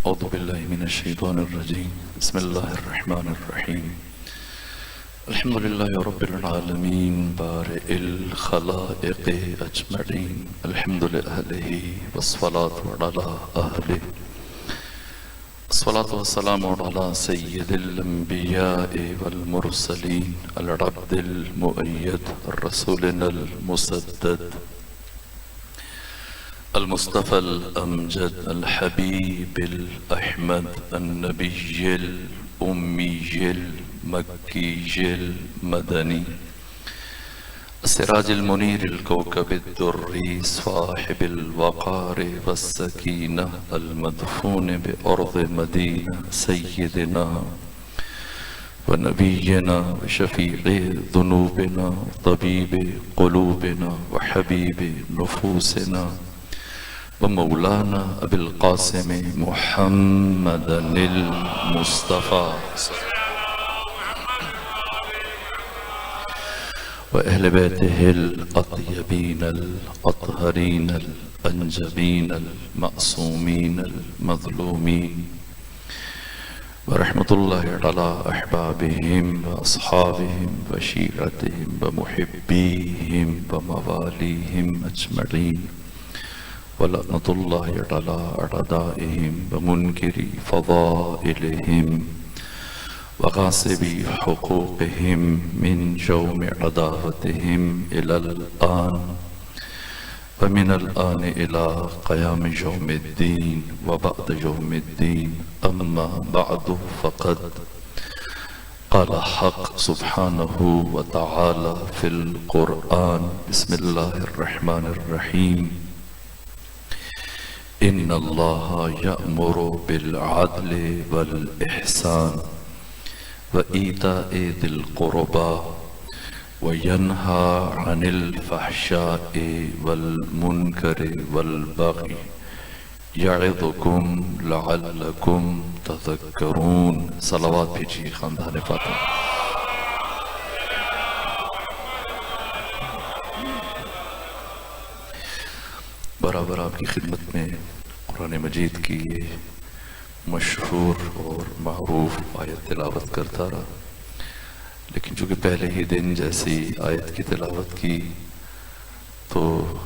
أعوذ بالله من الشيطان الرجيم. بسم الله الرحمن الرحيم. الحمد لله رب العالمين بارئ الخلائق أجمعين. الحمد لأهله والصلاة على أهله. الصلاة والسلام على سيد الأنبياء والمرسلين العبد المؤيد الرسولنا المسدد المصطفى الأمجد الحبيب الأحمد النبي الأمي المكي المدني السراج المنير الكوكب الدري صاحب الوقار والسكينة المدفون بأرض مدينة سيدنا ونبينا وشفيع ذنوبنا طبيب قلوبنا وحبيب نفوسنا ومولانا أبي القاسم محمد المصطفى وأهل بيته الأطيبين الأطهرين الأنجبين المعصومين المظلومين ورحمة الله على أحبابهم وأصحابهم وشيعتهم ومحبيهم ومواليهم أجمعين ولعنة الله على أعدائهم ومنكري فضائلهم وغاصبي حقوقهم من جوم عداوتهم إلى الآن ومن الآن إلى قيام يوم الدين وبعد يوم الدين. أما بعد فقد قال حق سبحانه وتعالى في القرآن. بسم الله الرحمن الرحيم. إن الله يأمر بالعدل والإحسان وإيتاء ذي القربى وينهى عن الفحشاء والمنكر والبغي يعظكم لعلكم تذكرون. صلوات بھیجیے خاندان فاطمہ. برابر آپ کی خدمت میں قرآن مجید کی یہ مشہور اور معروف آیت تلاوت کرتا رہا، لیکن چونکہ پہلے ہی دن جیسی آیت کی تلاوت کی تو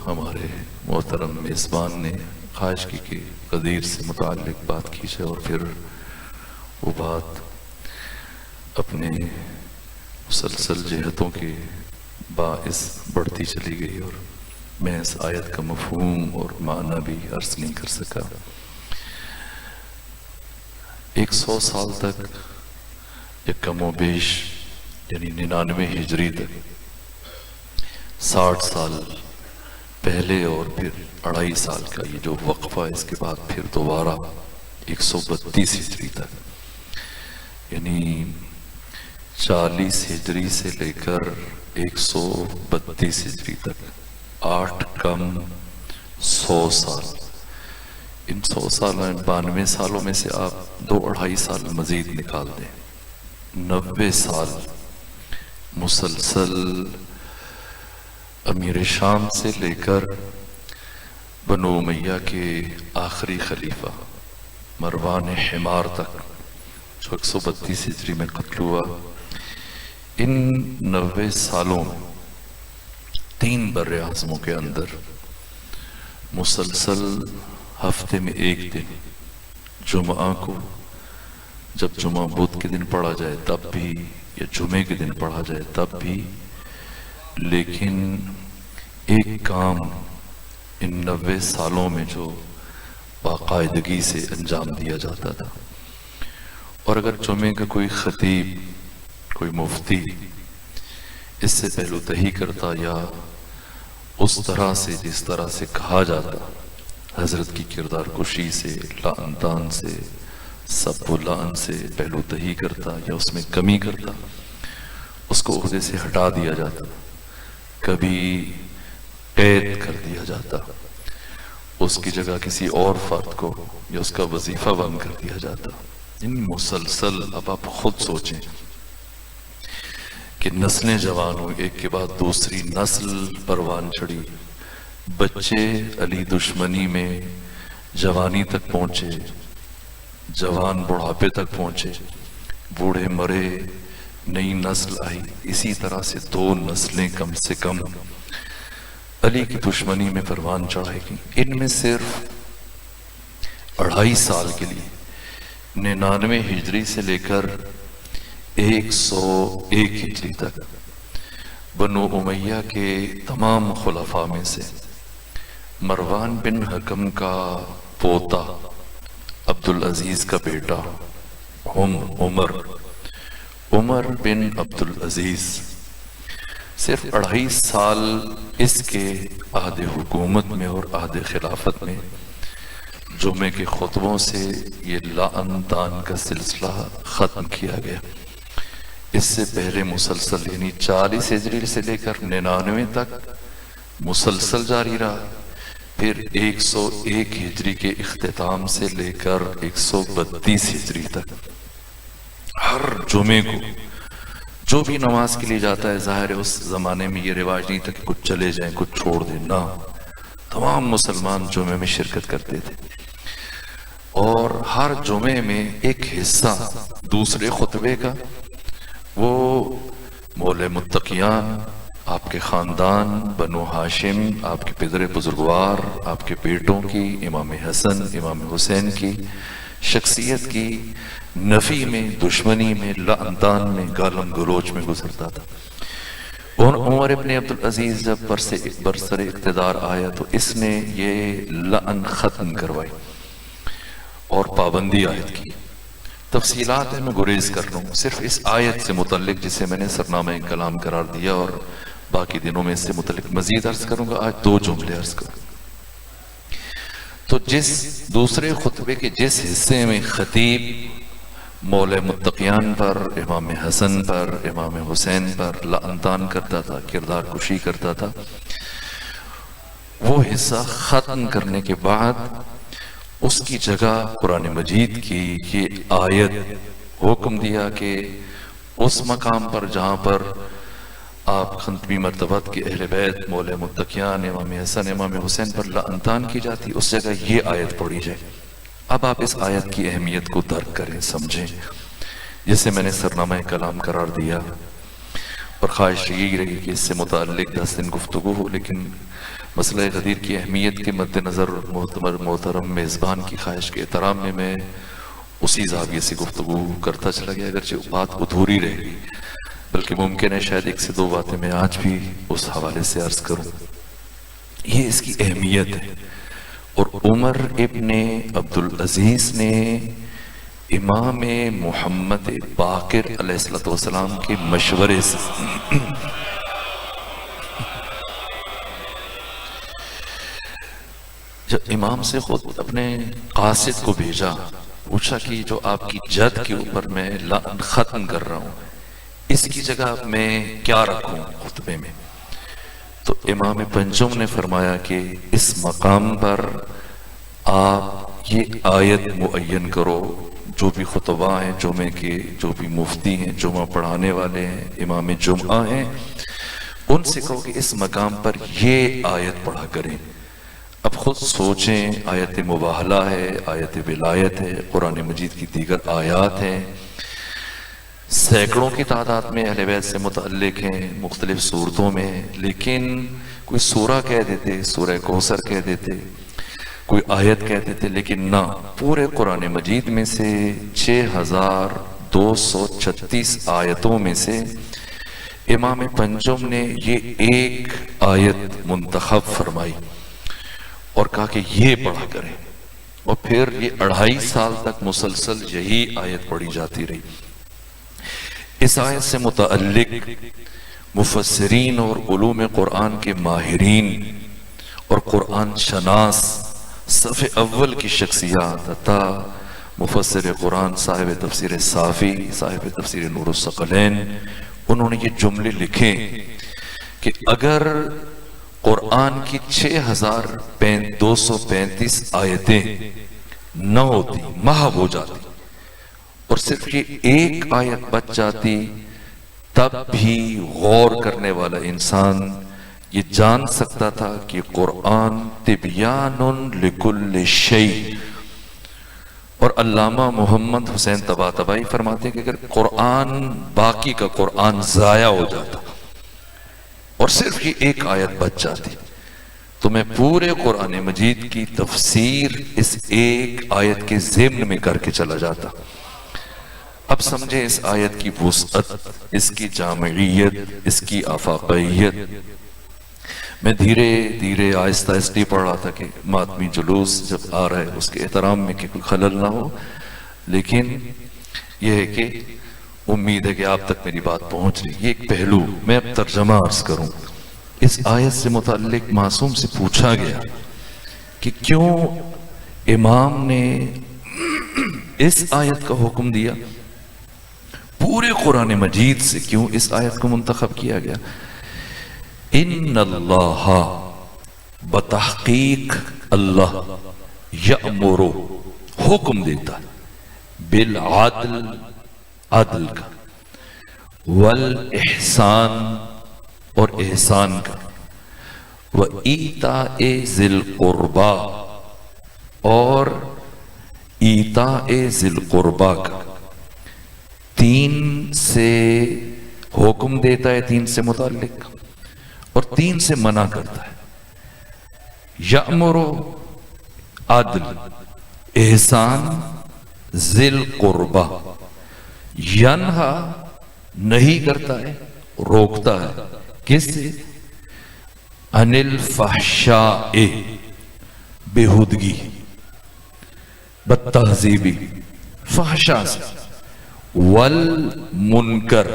ہمارے محترم میزبان نے خواہش کی کہ قدیر سے متعلق بات کی جائے، اور پھر وہ بات اپنے مسلسل جہتوں کے باعث بڑھتی چلی گئی اور میں اس آیت کا مفہوم اور معنی بھی عرض نہیں کر سکا. 100 سال تک ایک کم و بیش یعنی 99 ہجری تک 60 سال پہلے اور پھر 2.5 سال کا یہ جو وقفہ، اس کے بعد پھر دوبارہ 132 ہجری تک، یعنی 40 ہجری سے لے کر 132 ہجری تک 8 کم 100 سال. ان 100 سالوں 92 سالوں میں سے آپ 2.5 سال مزید نکال دیں، 90 سال مسلسل امیر شام سے لے کر بنو امیہ کے آخری خلیفہ مروان حمار تک جو 132 ہجری میں قتل ہوا. ان 90 سالوں میں 3 بر اعظموں کے اندر مسلسل ہفتے میں 1 دن جمعہ کو، جب جمعہ بدھ کے دن پڑھا جائے تب بھی، یا جمعے کے دن پڑھا جائے تب بھی، لیکن ایک کام ان 90 سالوں میں جو باقاعدگی سے انجام دیا جاتا تھا. اور اگر جمعے کا کوئی خطیب، کوئی مفتی اس سے پہلو تہی کرتا یا اس طرح سے جس طرح سے کہا جاتا، حضرت کی کردار کشی سے، لعنتان سے، سب و لعن سے پہلو تہی کرتا یا اس میں کمی کرتا، اس کو عہدے سے ہٹا دیا جاتا، کبھی قید کر دیا جاتا، اس کی جگہ کسی اور فرد کو یا اس کا وظیفہ بند کر دیا جاتا. ان مسلسل اب آپ خود سوچیں کہ نسلیں جوان ہوئی، ایک کے بعد دوسری نسل پروان چڑھی، بچے علی دشمنی میں جوانی تک پہنچے، جوان بڑھاپے تک پہنچے، بوڑھے مرے، نئی نسل آئی، اسی طرح سے 2 نسلیں کم سے کم علی کی دشمنی میں پروان چڑھائے گی۔ ان میں صرف 2.5 سال کے لیے 99 ہجری سے لے کر 101 ہجری تک بنو امیہ کے تمام خلفاء میں سے مروان بن حکم کا پوتا عبدالعزیز کا بیٹا عمر بن عبدالعزیز صرف 2.5 سال اس کے عہد حکومت میں اور عہد خلافت میں جمعے کے خطبوں سے یہ لعن طعن کا سلسلہ ختم کیا گیا۔ اس سے پہلے مسلسل یعنی 40 ہجری سے لے کر 99 تک مسلسل جاری رہا، پھر 101 ہجری کے اختتام سے لے کر 132 ہجری تک ہر جمعے کو جو بھی نماز کے لیے جاتا ہے، ظاہر ہے اس زمانے میں یہ رواج نہیں تھا کہ کچھ چلے جائیں کچھ چھوڑ دیں، نہ، تمام مسلمان جمعے میں شرکت کرتے تھے، اور ہر جمعے میں ایک حصہ دوسرے خطبے کا وہ مولے متقیان، آپ کے خاندان بنو ہاشم، آپ کے پدر بزرگوار، آپ کے بیٹوں کی، امام حسن امام حسین کی شخصیت کی نفی میں، دشمنی میں، لعن طعن میں، گالم گلوچ میں گزرتا تھا۔ اور عمر ابن عبدالعزیز جب برسر اقتدار آیا تو اس نے یہ لعن ختم کروائی اور پابندی عائد کی۔ تفصیلات میں گریز کر لوں، صرف اس آیت سے متعلق جسے میں نے سرنامہ کلام قرار دیا، اور باقی دنوں میں اس سے متعلق مزید عرض کروں گا، آج 2 جملے عرض کروں۔ تو جس دوسرے خطبے کے جس حصے میں خطیب مولے متقیان پر، امام حسن پر، امام حسین پر لعن طعن کرتا تھا، کردار کشی کرتا تھا، وہ حصہ ختم کرنے کے بعد اس کی جگہ قرآن مجید کی یہ آیت حکم دیا کہ اس مقام پر جہاں پر آپ ختمی مرتبت کے اہل بیت مولے متقیان امام حسن امام حسین پر لعن طعن کی جاتی، اس جگہ یہ آیت پڑھی جائے۔ اب آپ اس آیت کی اہمیت کو درک کریں، سمجھیں، جسے میں نے سرنامہ کلام قرار دیا، اور خواہش یہی رہی کہ اس سے متعلق 10 دن گفتگو ہو، لیکن مسئلہ غدیر کی اہمیت کے مد نظر محترم میزبان کی خواہش کے احترام میں اسی زاویے سے گفتگو کرتا چلا گیا، اگرچہ بات ادھوری رہ گئی، بلکہ ممکن ہے شاید 1 سے 2 باتیں میں آج بھی اس حوالے سے عرض کروں۔ یہ اس کی اہمیت ہے، اور عمر ابن عبدالعزیز نے امام محمد باقر علیہ السلام کے مشورے سے جب امام سے خود اپنے قاصد کو بھیجا، پوچھا کہ جو آپ کی جد کے اوپر میں لعن ختم کر رہا ہوں، اس کی جگہ میں کیا رکھوں خطبے میں؟ تو امام پنجم نے فرمایا کہ اس مقام پر آپ یہ آیت معین کرو، جو بھی خطباء ہیں جمعے کے، جو بھی مفتی ہیں، جمعہ پڑھانے والے ہیں، امام جمعہ ہیں، ان سے کہو کہ اس مقام پر یہ آیت پڑھا کریں۔ اب خود سوچیں، آیت مباہلہ ہے، آیت ولایت ہے، قرآن مجید کی دیگر آیات ہیں، سینکڑوں کی تعداد میں اہل بیت سے متعلق ہیں، مختلف صورتوں میں، لیکن کوئی سورہ کہہ دیتے، سورہ کوثر کہہ دیتے، کوئی آیت کہہ دیتے، لیکن نہ، پورے قرآن مجید میں سے 6236 آیتوں میں سے امام پنجم نے یہ ایک آیت منتخب فرمائی اور کہا کہ یہ پڑھا کریں، اور پھر یہ 2.5 سال تک مسلسل یہی آیت پڑھی جاتی رہی۔ اس آیت سے متعلق مفسرین اور علوم قرآن کے ماہرین اور قرآن شناس صف اول کی شخصیات، عطا مفسر قرآن صاحب تفسیر صافی، صاحب تفسیر نور الثقلین، انہوں نے یہ جملے لکھے کہ اگر قرآن کی 6235 آیتیں نہ ہوتی، محو ہو جاتی، اور صرف یہ ایک آیت بچ جاتی، تب بھی غور کرنے والا انسان یہ جان سکتا تھا کہ قرآن تبیان لکل شیء، اور علامہ محمد حسین طباطبائی فرماتے ہیں کہ اگر قرآن باقی کا قرآن ضائع ہو جاتا اور صرف یہ ایک آیت بچ جاتی تو میں پورے قرآن مجید کی تفسیر اس ایک آیت کے ضمن میں کر کے چلا جاتا۔ اب سمجھیں اس آیت کی وسعت، اس کی جامعیت، اس کی آفاقیت۔ میں دھیرے دھیرے آہستہ آہستہ پڑھ رہا تھا کہ ماتمی جلوس جب آ رہا ہے اس کے احترام میں کہ کوئی خلل نہ ہو، لیکن یہ ہے کہ امید ہے کہ آپ تک میری بات پہنچ رہی۔ یہ ایک پہلو میں اب ترجمہ عرض کروں۔ اس آیت سے متعلق معصوم سے پوچھا گیا کہ کیوں امام نے اس آیت کا حکم دیا، پورے قرآن مجید سے کیوں اس آیت کو منتخب کیا گیا؟ ان اللہ، بتحقیق اللہ، یأمر، حکم دیتا ہے، بالعدل، عدل کا، والاحسان، اور احسان کا، وایتاء ذی القربى، اور ایتاء ذی القربى کا۔ تین سے حکم دیتا ہے، تین سے متعلق، اور تین سے منع کرتا ہے۔ یأمر، عدل، احسان، ذی القربى۔ ینہا، نہیں کرتا ہے، روکتا ہے، کس سے؟ عن الفحشاء، بےہودگی، بدتہذیبی، فحشاء سے، والمنکر،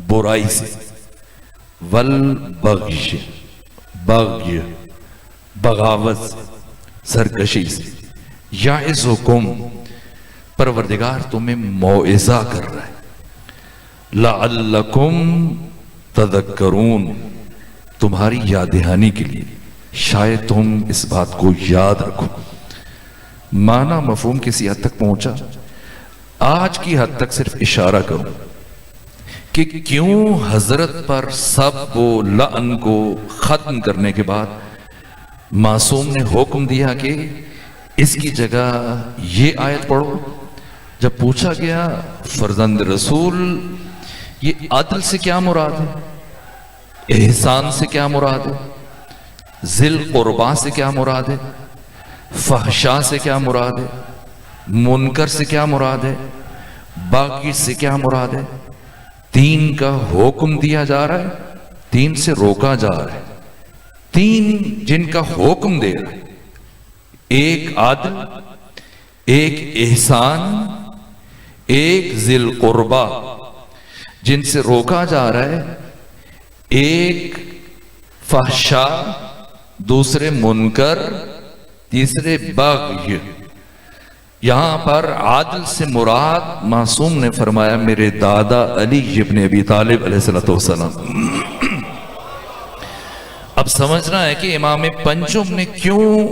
برائی سے، والبغی، بغی، بغاوت، سرکشی سے۔ یعظکم، پروردگار تمہیں موعظہ کر رہا ہے، لعلکم تذکرون، تمہاری یاد دہانی کے لیے، شاید تم اس بات کو یاد رکھو۔ معنی مفہوم کسی حد تک پہنچا؟ آج کی حد تک صرف اشارہ کروں کہ کیوں حضرت پر سب کو، لعن کو ختم کرنے کے بعد معصوم نے حکم دیا کہ اس کی جگہ یہ آیت پڑھو۔ جب پوچھا گیا فرزند رسول یہ عدل سے کیا مراد ہے، احسان سے کیا مراد ہے، ذی القربیٰ سے کیا مراد ہے، فحشاء سے کیا مراد ہے، منکر سے کیا مراد ہے، باقی سے کیا مراد ہے، تین کا حکم دیا جا رہا ہے، تین سے روکا جا رہا ہے۔ تین جن کا حکم دے رہا ہے، ایک عدل، ایک احسان، ایک ذی القربیٰ، جن سے روکا جا رہا ہے، ایک فحشاء، دوسرے منکر، تیسرے بغی۔ یہاں پر عادل سے مراد معصوم نے فرمایا میرے دادا علی ابن ابی طالب علیہ السلام۔ اب سمجھنا ہے کہ امام پنجم نے کیوں،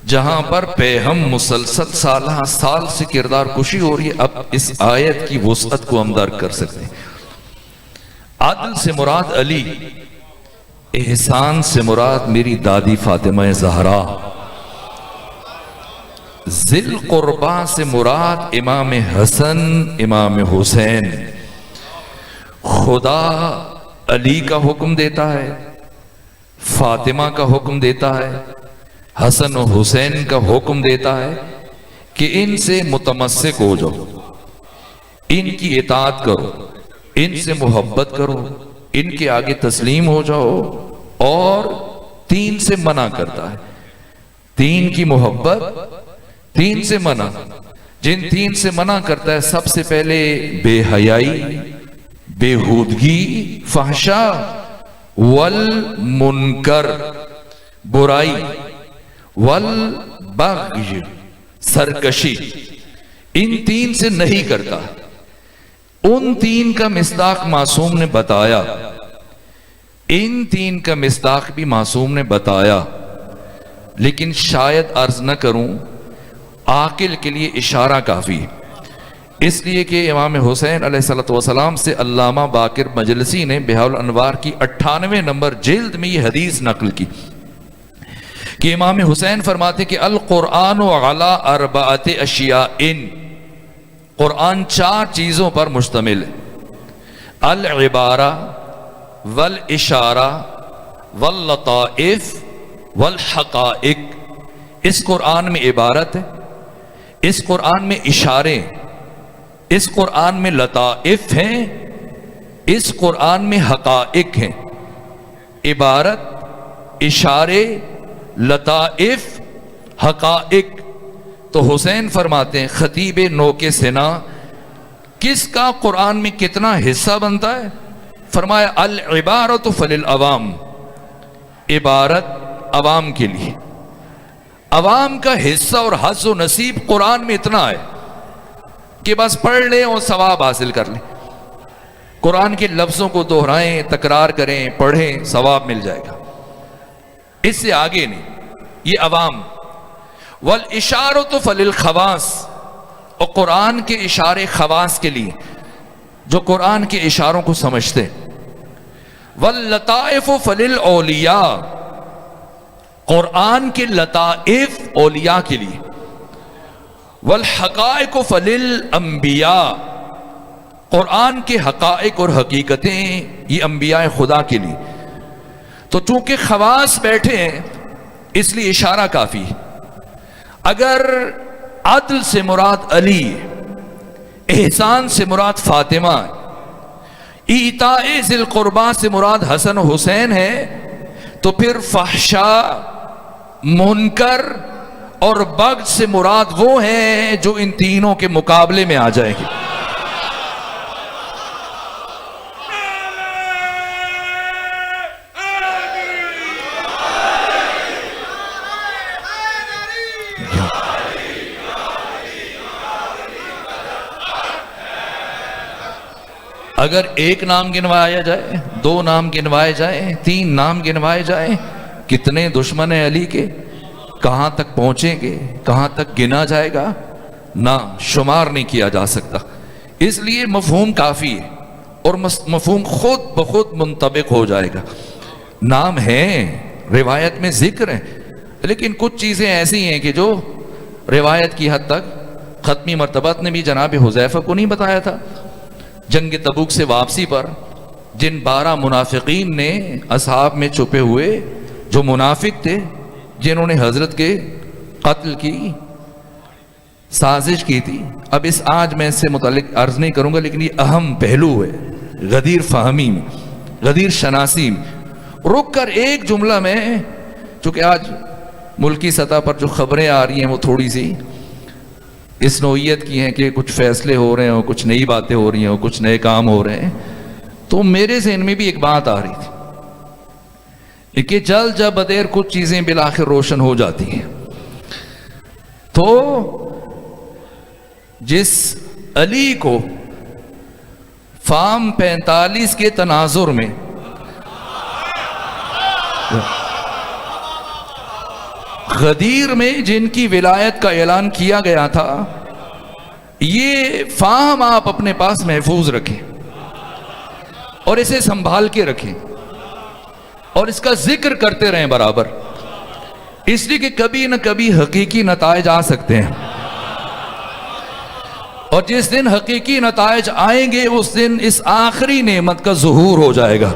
جہاں پر پیہم مسلسل سالہ سال سے کردار کشی ہو رہی ہے، اب اس آیت کی وسعت کو ہم درک کر سکتے ہیں۔ عدل سے مراد علی، احسان سے مراد میری دادی فاطمہ زہرا، ذی القربیٰ سے مراد امام حسن، امام حسین۔ خدا علی کا حکم دیتا ہے، فاطمہ کا حکم دیتا ہے، حسن و حسین کا حکم دیتا ہے کہ ان سے متمسک ہو جاؤ، ان کی اطاعت کرو، ان سے محبت کرو، ان کے آگے تسلیم ہو جاؤ، اور تین سے منع کرتا ہے، تین کی محبت، تین سے منع۔ جن تین سے منع کرتا ہے سب سے پہلے بے حیائی، بےہودگی، فحشاء، والمنکر، برائی، والبغی، سرکشی، ان تین سے نہیں کرتا۔ ان تین کا مصداق معصوم نے بتایا، ان تین کا مصداق بھی معصوم نے بتایا، لیکن شاید عرض نہ کروں، عاقل کے لیے اشارہ کافی ہے۔ اس لیے کہ امام حسین علیہ السلام سے علامہ باقر مجلسی نے بہاء الانوار کی 98 نمبر جلد میں یہ حدیث نقل کی کہ امام حسین فرماتے کہ القرآن علی اربعۃ اشیاء، قرآن 4 چیزوں پر مشتمل ہے، العبارہ والاشارہ واللطائف والحقائق۔ اس قرآن میں عبارت ہے، اس قرآن میں اشارے، اس قرآن میں لطائف ہیں، اس قرآن میں حقائق ہیں۔ عبارت، اشارے، لطائف، حقائق۔ تو حسین فرماتے ہیں خطیب نوک سنا، کس کا قرآن میں کتنا حصہ بنتا ہے؟ فرمایا العبارۃ فللعوام، عبارت عوام کے لیے، عوام کا حصہ اور حظ و نصیب قرآن میں اتنا ہے کہ بس پڑھ لیں اور ثواب حاصل کر لیں۔ قرآن کے لفظوں کو دہرائیں، تکرار کریں، پڑھیں، ثواب مل جائے گا، اس سے آگے نہیں۔ یہ عوام۔ والاشارۃ فللخواص، اور قرآن کے اشارے خواص کے لیے، جو قرآن کے اشاروں کو سمجھتے۔ واللطائف فللاولیاء، قرآن کے لطائف اولیاء کے لیے۔ والحقائق فللانبیاء، قرآن کے حقائق اور حقیقتیں یہ انبیاء خدا کے لیے۔ تو چونکہ خواص بیٹھے ہیں اس لیے اشارہ کافی ہے۔ اگر عدل سے مراد علی، احسان سے مراد فاطمہ، ایتاء ذی القربیٰ سے مراد حسن و حسین ہے، تو پھر فحشاء، منکر اور بغض سے مراد وہ ہیں جو ان تینوں کے مقابلے میں آ جائیں گے۔ اگر ایک نام گنوایا جائے، 2 نام گنوائے جائیں، 3 نام گنوائے جائیں، کتنے دشمن ہیں علی کے، کہاں تک پہنچیں گے، کہاں تک گنا جائے گا، نہ شمار نہیں کیا جا سکتا۔ اس لیے مفہوم کافی ہے، اور مفہوم خود بخود منطبق ہو جائے گا۔ نام ہیں، روایت میں ذکر ہے، لیکن کچھ چیزیں ایسی ہیں کہ جو روایت کی حد تک ختمی مرتبت نے بھی جناب حذیفہ کو نہیں بتایا تھا۔ جنگ تبوک سے واپسی پر جن 12 منافقین نے اصحاب میں چھپے ہوئے، جو منافق تھے، جنہوں نے حضرت کے قتل کی سازش کی تھی، اب آج میں اس سے متعلق عرض نہیں کروں گا، لیکن یہ اہم پہلو ہے غدیر فہمی میں، غدیر شناسی میں۔ رک کر ایک جملہ میں، چونکہ آج ملکی سطح پر جو خبریں آ رہی ہیں وہ تھوڑی سی اس نوعیت کی ہیں کہ کچھ فیصلے ہو رہے ہیں، کچھ نئی باتیں ہو رہی ہیں، کچھ نئے کام ہو رہے ہیں، تو میرے ذہن میں بھی ایک بات آ رہی تھی کہ جلد جب بدیر کچھ چیزیں بالآخر روشن ہو جاتی ہیں۔ تو جس علی کو فارم 45 کے تناظر میں غدیر میں جن کی ولایت کا اعلان کیا گیا تھا، یہ فہم آپ اپنے پاس محفوظ رکھیں اور اسے سنبھال کے رکھیں اور اس کا ذکر کرتے رہیں برابر، اس لیے کہ کبھی نہ کبھی حقیقی نتائج آ سکتے ہیں، اور جس دن حقیقی نتائج آئیں گے اس دن اس آخری نعمت کا ظہور ہو جائے گا،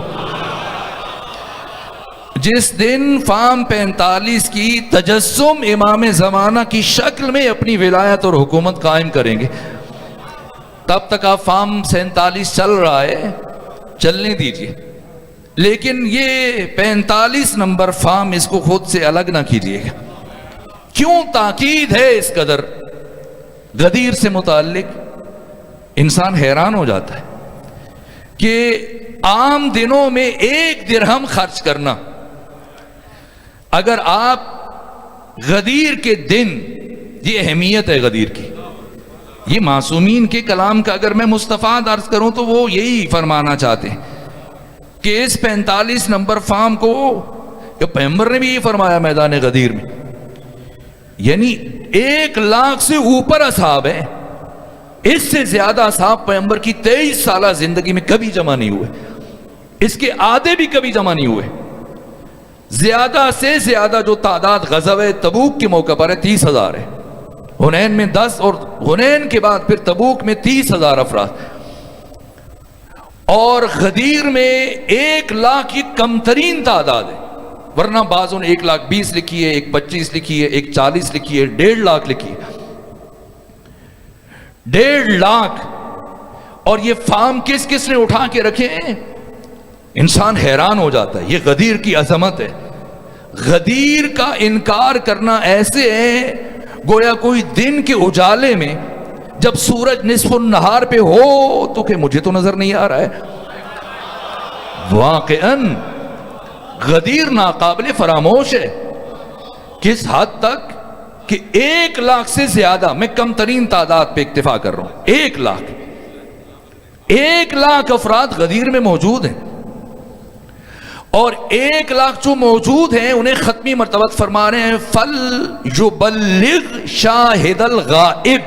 جس دن فارم 45 کی تجسم امام زمانہ کی شکل میں اپنی ولایت اور حکومت قائم کریں گے۔ تب تک آپ فارم 47 چل رہا ہے، چلنے دیجئے، لیکن یہ 45 نمبر فارم اس کو خود سے الگ نہ کیجئے گا۔ کیوں تاکید ہے اس قدر غدیر سے متعلق؟ انسان حیران ہو جاتا ہے کہ عام دنوں میں 1 درہم خرچ کرنا، اگر آپ غدیر کے دن، یہ اہمیت ہے غدیر کی، یہ معصومین کے کلام کا اگر میں مستفاد عرض کروں تو وہ یہی فرمانا چاہتے ہیں کہ اس 45 نمبر فارم کو، پیغمبر نے بھی یہ فرمایا میدان غدیر میں، یعنی 1 لاکھ سے اوپر اصحاب ہیں، اس سے زیادہ اصحاب پیغمبر کی 23 سالہ زندگی میں کبھی جمع نہیں ہوئے، اس کے آدھے بھی کبھی جمع نہیں ہوئے۔ زیادہ سے زیادہ جو تعداد غزوہ تبوک کے موقع پر ہے 30,000 ہے، حنین میں 10 اور حنین کے بعد پھر تبوک میں 30,000 افراد، اور غدیر میں 1,00,000 کی کم ترین تعداد ہے، ورنہ بعضوں نے 1,20,000 لکھی ہے، 1,25,000 لکھی ہے، 1,40,000 لکھی ہے، 1,50,000 لکھی ہے، 1,50,000۔ اور یہ فارم کس کس نے اٹھا کے رکھے ہیں؟ انسان حیران ہو جاتا ہے، یہ غدیر کی عظمت ہے۔ غدیر کا انکار کرنا ایسے ہے گویا کوئی دن کے اجالے میں جب سورج نصف النہار پہ ہو تو کہ مجھے تو نظر نہیں آ رہا ہے۔ واقعاً غدیر ناقابل فراموش ہے، کس حد تک کہ 1,00,000 سے زیادہ، میں کم ترین تعداد پہ اکتفا کر رہا ہوں، 1,00,000 افراد غدیر میں موجود ہیں، اور 1,00,000 جو موجود ہیں انہیں ختمی مرتبت فرما رہے ہیں فل یبلغ شاہد الغائب،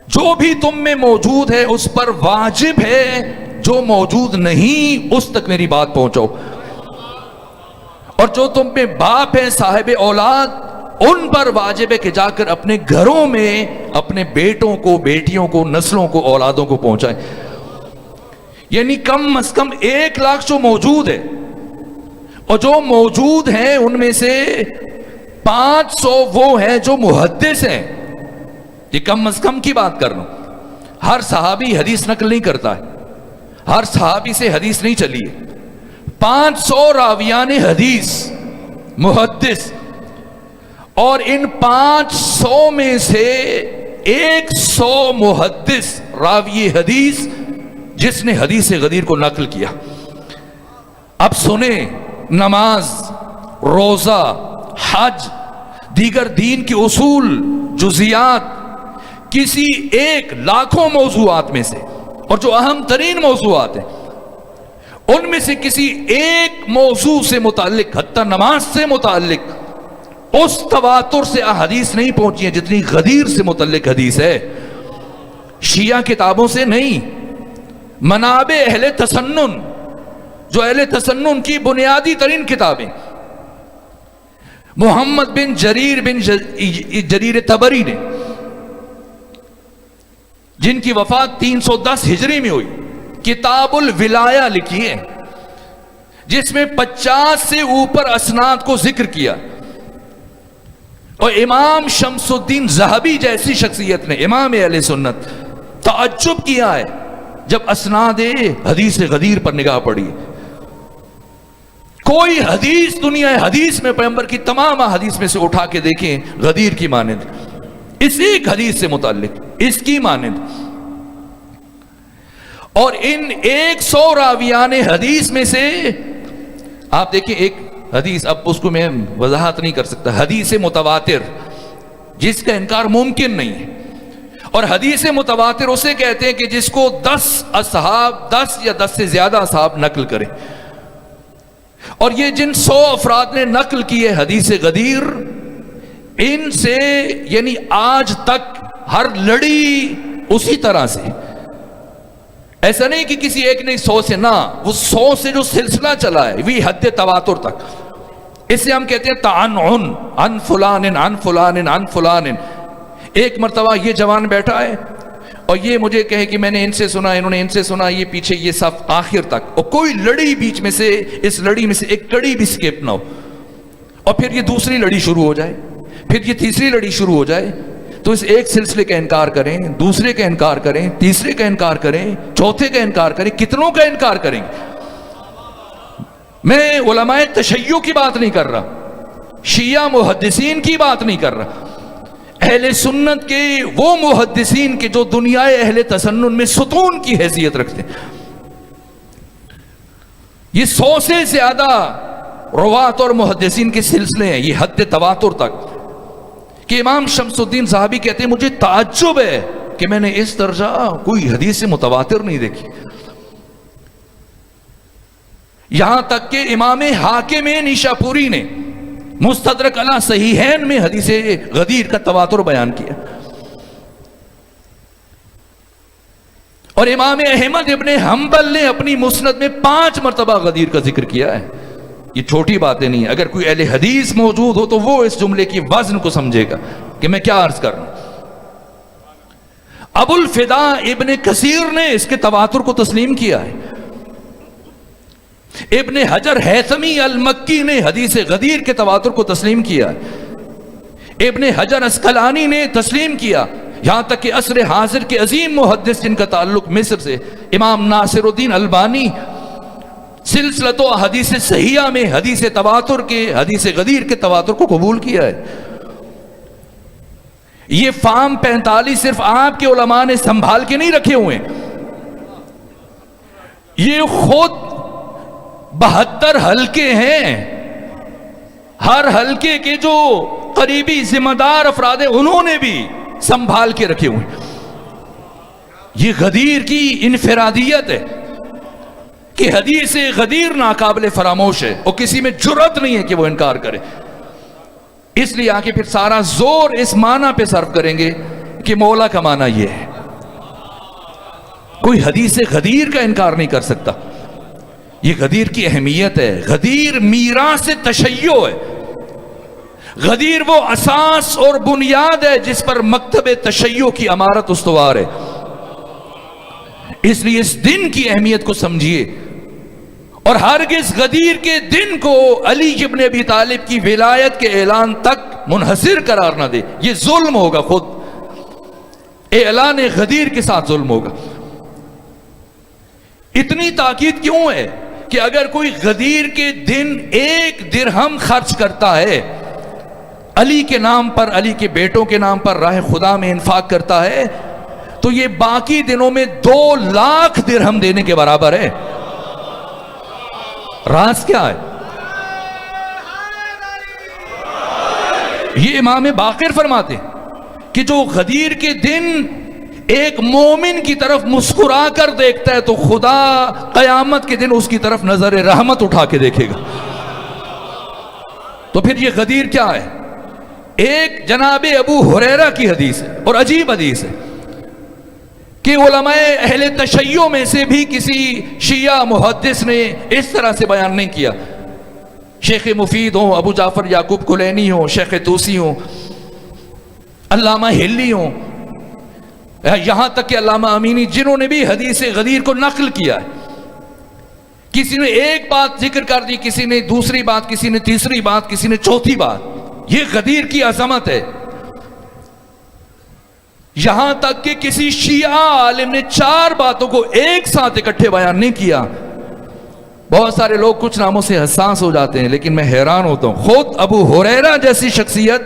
جو بھی تم میں موجود ہے اس پر واجب ہے جو موجود نہیں اس تک میری بات پہنچاؤ، اور جو تم میں باپ ہے صاحب اولاد ان پر واجب ہے کہ جا کر اپنے گھروں میں اپنے بیٹوں کو، بیٹیوں کو، نسلوں کو، اولادوں کو پہنچائیں۔ یعنی کم از کم 1,00,000 جو موجود ہے، اور جو موجود ہیں ان میں سے 500 وہ ہیں جو محدث ہیں، یہ کم از کم کی بات کر رہا ہوں، ہر صحابی حدیث نقل نہیں کرتا ہے، ہر صحابی سے حدیث نہیں چلی ہے، 500 راویان حدیث محدث، اور ان 500 میں سے 100 محدث راوی حدیث جس نے حدیث غدیر کو نقل کیا۔ اب سنیں، نماز، روزہ، حج، دیگر دین کے اصول، جزیات، کسی ایک لاکھوں موضوعات میں سے، اور جو اہم ترین موضوعات ہیں ان میں سے کسی ایک موضوع سے متعلق، حتی نماز سے متعلق اس تواتر سے احادیث نہیں پہنچی ہیں جتنی غدیر سے متعلق حدیث ہے۔ شیعہ کتابوں سے نہیں، منابع اہل تسنن، جو اہل تسنن کی بنیادی ترین کتابیں، محمد بن جریر طبری نے، جن کی وفات 310 ہجری میں ہوئی، کتاب الولایہ لکھی ہے جس میں 50 سے اوپر اسناد کو ذکر کیا، اور امام شمس الدین ذہبی جیسی شخصیت نے، امام اہل سنت، تعجب کیا ہے جب اسناد حدیث غدیر پر نگاہ پڑی۔ کوئی حدیث دنیا حدیث میں پیغمبر کی تمام حدیث میں سے اٹھا کے دیکھیں غدیر کی مانند، اس ایک حدیث سے متعلق اس کی مانند، اور ان 100 راویان حدیث میں سے آپ دیکھیں ایک حدیث، اب اس کو میں وضاحت نہیں کر سکتا، حدیث متواتر جس کا انکار ممکن نہیں ہے، اور حدیث متواتر اسے کہتے ہیں کہ جس کو 10 اصحاب، 10 یا 10 سے زیادہ اصحاب نقل کریں، اور یہ جن 100 افراد نے نقل کی ہے حدیث غدیر، ان سے یعنی آج تک ہر لڑی اسی طرح سے، ایسا نہیں کہ کسی ایک نے 100 سے، نہ، وہ 100 سے جو سلسلہ چلا ہے وہی حد تواتر تک، اسے ہم کہتے ہیں تعنعن، عن فلان عن فلان عن فلان۔ ایک مرتبہ یہ جوان بیٹھا ہے اور یہ مجھے کہے کہ میں نے ان سے سنا، انہوں نے ان سے سنا، یہ پیچھے یہ صف آخر تک، اور کوئی لڑی بیچ میں سے، اس لڑی میں سے ایک کڑی بھی سکپ نہ ہو، اور پھر یہ دوسری لڑی شروع ہو جائے، پھر یہ تیسری لڑی شروع ہو جائے، تو اس ایک سلسلے کا انکار کریں، دوسرے کا انکار کریں، تیسرے کا انکار کریں، چوتھے کا انکار کریں، کتنوں کا انکار کریں گے؟ میں علماء تشیع کی بات نہیں کر رہا، شیعہ محدثین کی بات نہیں کر رہا، اہل سنت کے وہ محدثین کے جو دنیا اہل تسنن میں ستون کی حیثیت رکھتے ہیں۔ یہ 100 سے زیادہ روات اور محدثین کے سلسلے ہیں، یہ حد تواتر تک کہ امام شمس الدین ذہبی کہتے ہیں مجھے تعجب ہے کہ میں نے اس درجہ کوئی حدیث متواتر نہیں دیکھی، یہاں تک کہ امام حاکم نیشاپوری نے مستدرک علی صحیحین میں حدیث غدیر کا تواتر بیان کیا، اور امام احمد ابن حنبل نے اپنی مسند میں 5 مرتبہ غدیر کا ذکر کیا ہے۔ یہ چھوٹی باتیں نہیں ہیں. اگر کوئی اہل حدیث موجود ہو تو وہ اس جملے کی وزن کو سمجھے گا کہ میں کیا عرض کر رہا ہوں. ابو الفدا ابن کثیر نے اس کے تواتر کو تسلیم کیا ہے. ابن حجر ہیثمی المکی نے حدیث غدیر کے تواتر کو تسلیم کیا ہے. ابن حجر اسقلانی نے تسلیم کیا. یہاں تک کہ عصر حاضر کے عظیم محدث جن کا تعلق مصر سے امام ناصر الدین البانی سلسلۃ حدیث صحیحہ میں حدیث تواتر کے حدیث غدیر کے تواتر کو قبول کیا ہے. یہ فارم 45 صرف آپ کے علماء نے سنبھال کے نہیں رکھے ہوئے، یہ خود 72 حلقے ہیں. ہر حلقے کے جو قریبی ذمہ دار افراد ہیں انہوں نے بھی سنبھال کے رکھے ہوئے. یہ غدیر کی انفرادیت ہے کہ حدیث غدیر ناقابل فراموش ہے اور کسی میں جرأت نہیں ہے کہ وہ انکار کرے. اس لیے آگے پھر سارا زور اس معنی پہ صرف کریں گے کہ مولا کا معنی یہ ہے. کوئی حدیث غدیر کا انکار نہیں کر سکتا. یہ غدیر کی اہمیت ہے. غدیر میراث تشیع ہے. غدیر وہ اساس اور بنیاد ہے جس پر مکتب تشیع کی عمارت استوار ہے. اس لیے اس دن کی اہمیت کو سمجھیے اور ہرگز غدیر کے دن کو علی ابن ابی طالب کی ولایت کے اعلان تک منحصر قرار نہ دے. یہ ظلم ہوگا. خود اعلان غدیر کے ساتھ ظلم ہوگا. اتنی تاکید کیوں ہے کہ اگر کوئی غدیر کے دن 1 درہم خرچ کرتا ہے، علی کے نام پر، علی کے بیٹوں کے نام پر راہ خدا میں انفاق کرتا ہے، تو یہ باقی دنوں میں 2 لاکھ درہم دینے کے برابر ہے. راز کیا ہے؟ یہ امام باقر فرماتے ہیں کہ جو غدیر کے دن ایک مومن کی طرف مسکرا کر دیکھتا ہے تو خدا قیامت کے دن اس کی طرف نظر رحمت اٹھا کے دیکھے گا. تو پھر یہ غدیر کیا ہے؟ ایک جناب ابو ہریرہ کی حدیث ہے اور عجیب حدیث ہے کہ علماء اہل تشیع میں سے بھی کسی شیعہ محدث نے اس طرح سے بیان نہیں کیا. شیخ مفید ہوں، ابو جعفر یعقوب کلینی ہوں، شیخ توسی ہوں، علامہ ہلی ہوں، یہاں تک کہ علامہ امینی، جنہوں نے بھی حدیث غدیر کو نقل کیا ہے. کسی نے ایک بات ذکر کر دی، کسی نے دوسری بات، کسی نے تیسری بات، کسی نے چوتھی بات. یہ غدیر کی عظمت ہے. یہاں تک کہ کسی شیعہ عالم نے 4 باتوں کو ایک ساتھ اکٹھے بیان نہیں کیا. بہت سارے لوگ کچھ ناموں سے حساس ہو جاتے ہیں، لیکن میں حیران ہوتا ہوں. خود ابو ہریرہ جیسی شخصیت،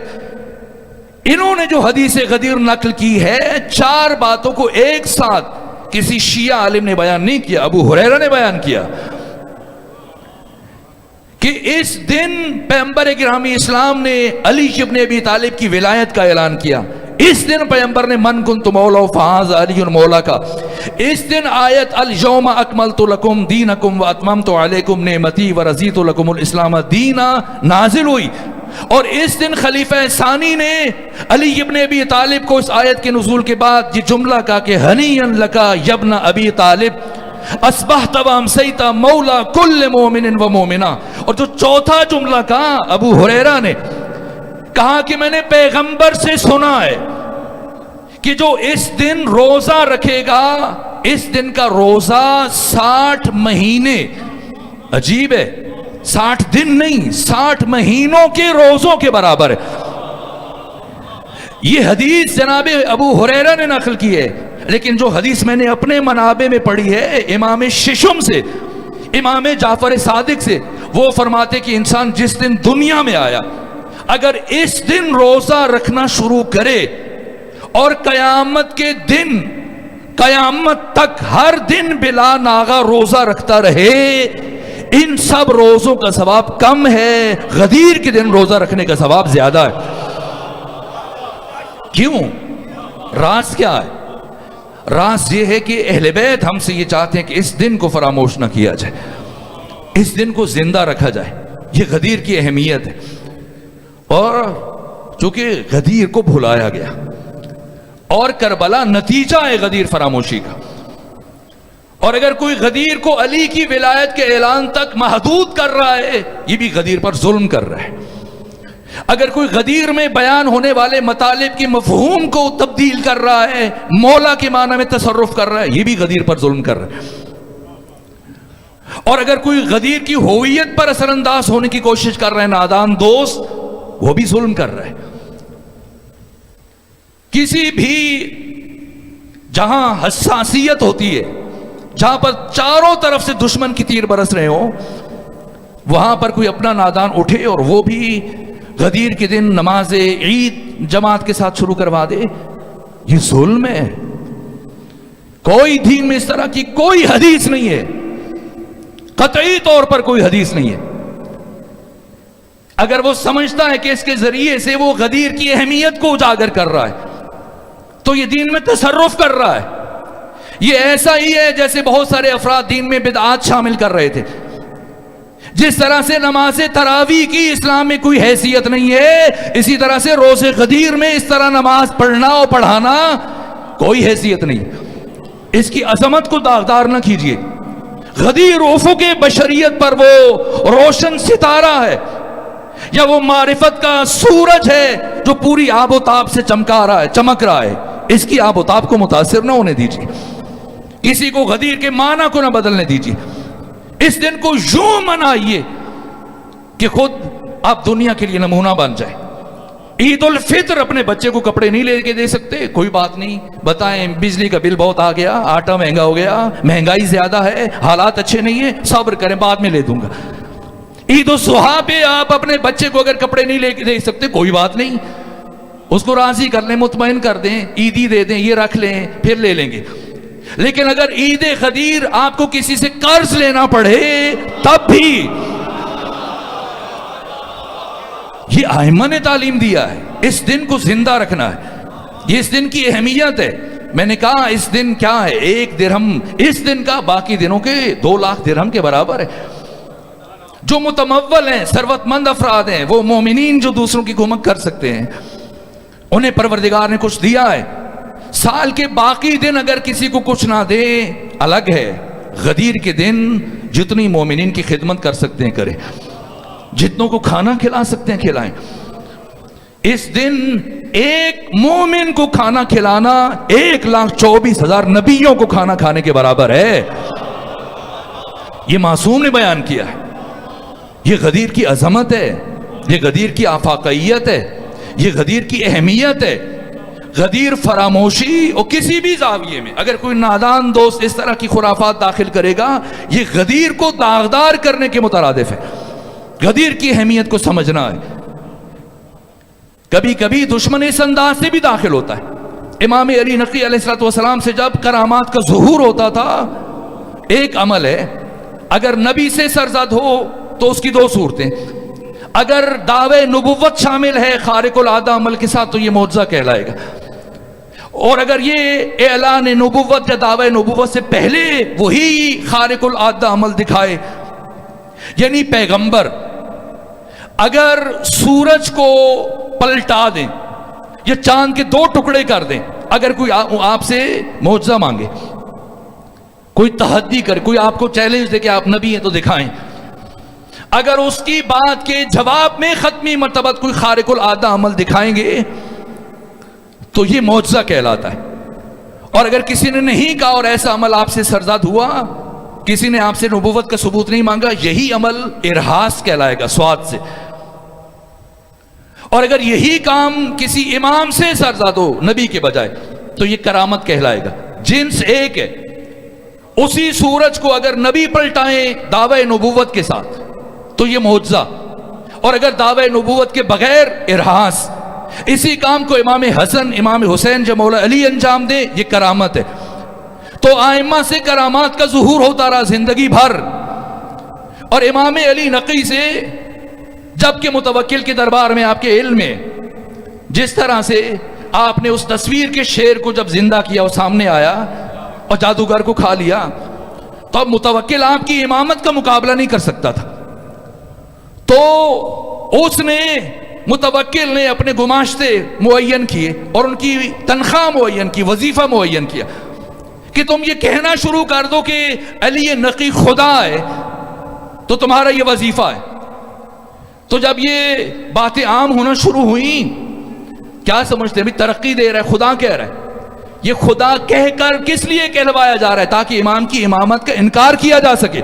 انہوں نے جو حدیث غدیر نقل کی ہے، 4 باتوں کو ایک ساتھ کسی شیعہ عالم نے بیان نہیں کیا. ابو ہریرہ نے بیان کیا کہ اس دن پیغمبر گرامی اسلام نے علی ابن ابی طالب کی ولایت کا اعلان کیا. اس دن پیغمبر نے من کنت مولا فہذا علی مولا کا. اس دن آیت الیوم اکملت لکم دینکم واتممت علیکم نعمتی ورضیت لکم الاسلام دینا نازل ہوئی. اور اس دن خلیفہ ثانی نے علی ابن ابی طالب کو اس آیت کے نزول کے بعد یہ جملہ کہا کہ ہنیئا لکا یبن ابی طالب اصبحت وامسیت مولا کل مومن و مومنہ. اور جو چوتھا جملہ کہا ابو ہریرہ نے کہا کہ میں نے پیغمبر سے سنا ہے کہ جو اس دن روزہ رکھے گا، اس دن کا روزہ 60 مہینے. عجیب ہے، 60 دن نہیں، 60 مہینوں کے روزوں کے برابر ہے. یہ حدیث جناب ابو ہریرہ نے نقل کی ہے. لیکن جو حدیث میں نے اپنے منابع میں پڑھی ہے امام ششم سے، امام جعفر صادق سے، وہ فرماتے کہ انسان جس دن دنیا میں آیا اگر اس دن روزہ رکھنا شروع کرے اور قیامت کے دن، قیامت تک ہر دن بلا ناغہ روزہ رکھتا رہے، ان سب روزوں کا ثواب کم ہے، غدیر کے دن روزہ رکھنے کا ثواب زیادہ ہے. کیوں؟ راز کیا ہے؟ راز یہ ہے کہ اہل بیت ہم سے یہ چاہتے ہیں کہ اس دن کو فراموش نہ کیا جائے، اس دن کو زندہ رکھا جائے. یہ غدیر کی اہمیت ہے. اور چونکہ غدیر کو بھلایا گیا اور کربلا نتیجہ ہے غدیر فراموشی کا، اور اگر کوئی غدیر کو علی کی ولایت کے اعلان تک محدود کر رہا ہے، یہ بھی غدیر پر ظلم کر رہا ہے۔ اگر کوئی غدیر میں بیان ہونے والے مطالب کے مفہوم کو تبدیل کر رہا ہے، مولا کے معنی میں تصرف کر رہا ہے، یہ بھی غدیر پر ظلم کر رہا ہے۔ اور اگر کوئی غدیر کی ہویت پر اثر انداز ہونے کی کوشش کر رہا ہے، نادان دوست، وہ بھی ظلم کر رہا ہے۔ کسی بھی جہاں حساسیت ہوتی ہے، جہاں پر چاروں طرف سے دشمن کی تیر برس رہے ہوں، وہاں پر کوئی اپنا نادان اٹھے اور وہ بھی غدیر کے دن نماز عید جماعت کے ساتھ شروع کروا دے، یہ ظلم ہے۔ کوئی دین میں اس طرح کی کوئی حدیث نہیں ہے، قطعی طور پر کوئی حدیث نہیں ہے۔ اگر وہ سمجھتا ہے کہ اس کے ذریعے سے وہ غدیر کی اہمیت کو اجاگر کر رہا ہے تو یہ دین میں تصرف کر رہا ہے۔ یہ ایسا ہی ہے جیسے بہت سارے افراد دین میں بدعات شامل کر رہے تھے۔ جس طرح سے نماز تراویح کی اسلام میں کوئی حیثیت نہیں ہے، اسی طرح سے روزے غدیر میں اس طرح نماز پڑھنا اور پڑھانا کوئی حیثیت نہیں۔ اس کی عظمت کو داغدار نہ کیجیے۔ غدیر افق بشریت پر وہ روشن ستارہ ہے، یا وہ معرفت کا سورج ہے جو پوری آب و تاب سے چمکا رہا ہے، چمک رہا ہے۔ اس کی آب و تاب کو متاثر نہ ہونے دیجیے، کسی کو غدیر کے معنی کو نہ بدلنے دیجیے۔ اس دن کو یوں منائیے کہ خود آپ دنیا کے لیے نمونہ بن جائے۔ عید الفطر اپنے بچے کو کپڑے نہیں لے کے دے سکتے، کوئی بات نہیں، بتائیں بجلی کا بل بہت آ گیا، آٹا مہنگا ہو گیا، مہنگائی زیادہ ہے، حالات اچھے نہیں ہیں، صبر کریں بعد میں لے دوں گا۔ عید الضحیٰ پہ آپ اپنے بچے کو اگر کپڑے نہیں لے کے دے سکتے، کوئی بات نہیں، اس کو راضی کر لیں، مطمئن کر دیں، عیدی دے دیں، یہ رکھ لیں، پھر لے لیں گے۔ لیکن اگر عید غدیر آپ کو کسی سے قرض لینا پڑے تب بھی یہ ائمہ نے تعلیم دیا ہے، اس دن کو زندہ رکھنا ہے، یہ اس دن کی اہمیت ہے۔ میں نے کہا اس دن کیا ہے، 1 درہم اس دن کا باقی دنوں کے 2 لاکھ درہم کے برابر ہے۔ جو متمول ہیں، ثروت مند افراد ہیں، وہ مومنین جو دوسروں کی کمک کر سکتے ہیں، انہیں پروردگار نے کچھ دیا ہے۔ سال کے باقی دن اگر کسی کو کچھ نہ دے الگ ہے، غدیر کے دن جتنی مومنین کی خدمت کر سکتے ہیں کریں، جتنوں کو کھانا کھلا سکتے ہیں کھلائیں۔ اس دن ایک مومن کو کھانا کھلانا 1,24,000 نبیوں کو کھانا کھانے کے برابر ہے۔ یہ معصوم نے بیان کیا ہے۔ یہ غدیر کی عظمت ہے، یہ غدیر کی آفاقیت ہے، یہ غدیر کی اہمیت ہے۔ غدیر فراموشی اور کسی بھی زاویے میں اگر کوئی نادان دوست اس طرح کی خرافات داخل کرے گا، یہ غدیر کو داغدار کرنے کے مترادف ہے۔ غدیر کی اہمیت کو سمجھنا ہے۔ کبھی کبھی دشمن اس انداز سے بھی داخل ہوتا ہے۔ امام علی نقی علیہ السلام سے جب کرامات کا ظہور ہوتا تھا، ایک عمل ہے، اگر نبی سے سرزد ہو تو اس کی 2 صورتیں، اگر دعوے نبوت شامل ہے خارق العادہ عمل کے ساتھ تو یہ معجزہ کہلائے گا، اور اگر یہ اعلان نبوت یا دعوے نبوت سے پہلے وہی خارق العادہ عمل دکھائے، یعنی پیغمبر اگر سورج کو پلٹا دیں یا چاند کے 2 ٹکڑے کر دیں، اگر کوئی آپ سے معجزہ مانگے، کوئی تحدی کرے، کوئی آپ کو چیلنج دے کہ آپ نبی ہیں تو دکھائیں، اگر اس کی بات کے جواب میں ختمی مرتبہ کوئی خارق العادہ عمل دکھائیں گے تو یہ معجزہ کہلاتا ہے۔ اور اگر کسی نے نہیں کہا اور ایسا عمل آپ سے سرزد ہوا، کسی نے آپ سے نبوت کا ثبوت نہیں مانگا، یہی عمل ارہاس کہلائے گا، سواد سے۔ اور اگر یہی کام کسی امام سے سرزد ہو نبی کے بجائے تو یہ کرامت کہلائے گا، جنس ایک ہے۔ اسی سورج کو اگر نبی پلٹائیں دعوی نبوت کے ساتھ تو یہ معجزہ، اور اگر دعوی نبوت کے بغیر ارہاس۔ اسی کام کو امام حسن، امام حسین جب مولا علی انجام دے، یہ کرامت ہے۔ تو آئمہ سے کرامات کا ظہور ہوتا رہا زندگی بھر، اور امام علی نقی سے جبکہ متوکل کے دربار میں آپ کے علم میں جس طرح سے آپ نے اس تصویر کے شیر کو جب زندہ کیا، وہ سامنے آیا اور جادوگر کو کھا لیا، تو اب متوکل آپ کی امامت کا مقابلہ نہیں کر سکتا تھا۔ تو اس نے متوکل نے اپنے گماشتے معین کیے اور ان کی تنخواہ معین کی، وظیفہ معین کیا کہ تم یہ کہنا شروع کر دو کہ علی نقی خدا ہے تو تمہارا یہ وظیفہ ہے. تو جب یہ باتیں عام ہونا شروع ہوئیں، کیا سمجھتے ہیں؟ ترقی دے رہا ہے، خدا کہہ رہا ہے. یہ خدا کہہ کر کس لیے کہلوایا جا رہا ہے؟ تاکہ امام کی امامت کا انکار کیا جا سکے.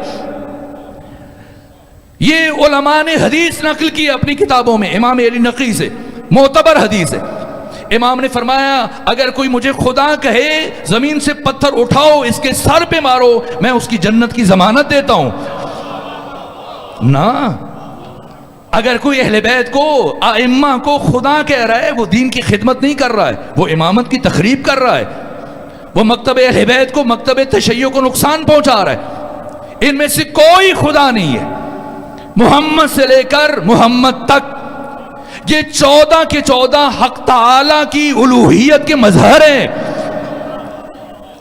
یہ علماء نے حدیث نقل کی اپنی کتابوں میں امام علی نقی سے، معتبر حدیث ہے. امام نے فرمایا اگر کوئی مجھے خدا کہے زمین سے پتھر اٹھاؤ اس کے سر پہ مارو، میں اس کی جنت کی ضمانت دیتا ہوں. نہ اگر کوئی اہل بیت کو، ائمہ کو خدا کہہ رہا ہے، وہ دین کی خدمت نہیں کر رہا ہے، وہ امامت کی تخریب کر رہا ہے، وہ مکتب اہل بیت کو، مکتب تشیع کو نقصان پہنچا رہا ہے. ان میں سے کوئی خدا نہیں ہے. محمد سے لے کر محمد تک یہ 14 کے 14 حق تعالی کی الوہیت کے مظہر ہیں،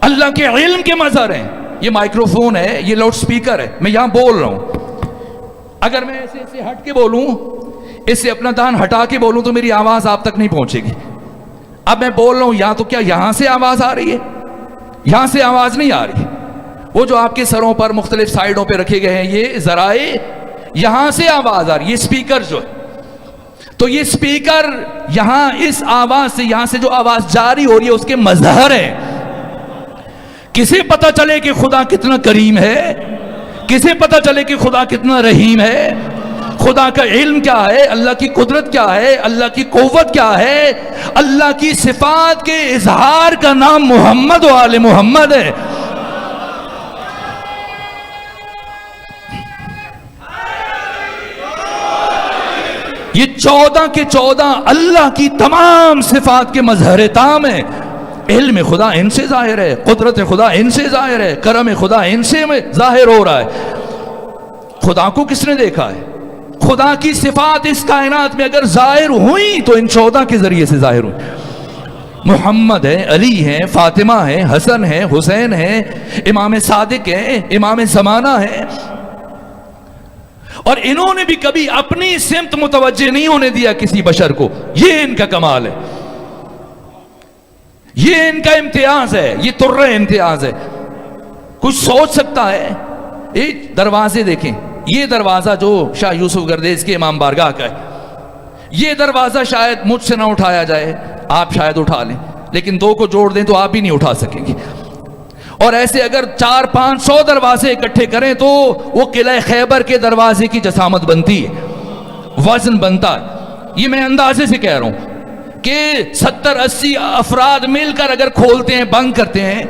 اللہ کے علم کے مظہر ہیں. یہ مائکروفون ہے، یہ لاؤڈ سپیکر ہے، میں یہاں بول رہا ہوں. اگر میں ایسے ہٹ کے بولوں، اس سے اپنا دہن ہٹا کے بولوں تو میری آواز آپ تک نہیں پہنچے گی. اب میں بول رہا ہوں یہاں، تو کیا یہاں سے آواز آ رہی ہے؟ یہاں سے آواز نہیں آ رہی. وہ جو آپ کے سروں پر مختلف سائیڈوں پہ رکھے گئے ہیں یہ ذرائع، یہاں سے آواز آ رہی ہے. یہ سپیکر جو ہے، تو یہ سپیکر یہاں اس آواز سے، یہاں سے جو آواز جاری ہو رہی ہے اس کے مظہر ہے. کسے پتہ چلے کہ خدا کتنا کریم ہے، کسے پتہ چلے کہ خدا کتنا رحیم ہے، خدا کا علم کیا ہے، اللہ کی قدرت کیا ہے، اللہ کی قوت کیا ہے. اللہ کی صفات کے اظہار کا نام محمد و آل محمد ہے. یہ 14 کے 14 اللہ کی تمام صفات کے مظہر تام ہیں. علم خدا ان سے ظاہر ہے، قدرت خدا ان سے ظاہر ہے، کرم خدا ان سے ظاہر ہو رہا ہے. خدا کو کس نے دیکھا ہے؟ خدا کی صفات اس کائنات میں اگر ظاہر ہوئیں تو ان 14 کے ذریعے سے ظاہر ہوئیں. محمد ہے، علی ہے، فاطمہ ہے، حسن ہے، حسین ہے، امام صادق ہے، امام زمانہ ہے. اور انہوں نے بھی کبھی اپنی سمت متوجہ نہیں ہونے دیا کسی بشر کو. یہ ان کا کمال ہے، یہ ان کا امتیاز ہے، یہ ترہ امتیاز ہے. کچھ سوچ سکتا ہے؟ ایک دروازے دیکھیں، یہ دروازہ جو شاہ یوسف گردیز کے امام بارگاہ کا ہے، یہ دروازہ شاید مجھ سے نہ اٹھایا جائے، آپ شاید اٹھا لیں، لیکن 2 کو جوڑ دیں تو آپ بھی نہیں اٹھا سکیں گے. اور ایسے اگر 400-500 دروازے اکٹھے کریں تو وہ قلعہ خیبر کے دروازے کی جسامت بنتی ہے، وزن بنتا ہے. یہ میں اندازے سے کہہ رہا ہوں کہ 70-80 افراد مل کر اگر کھولتے ہیں، بند کرتے ہیں،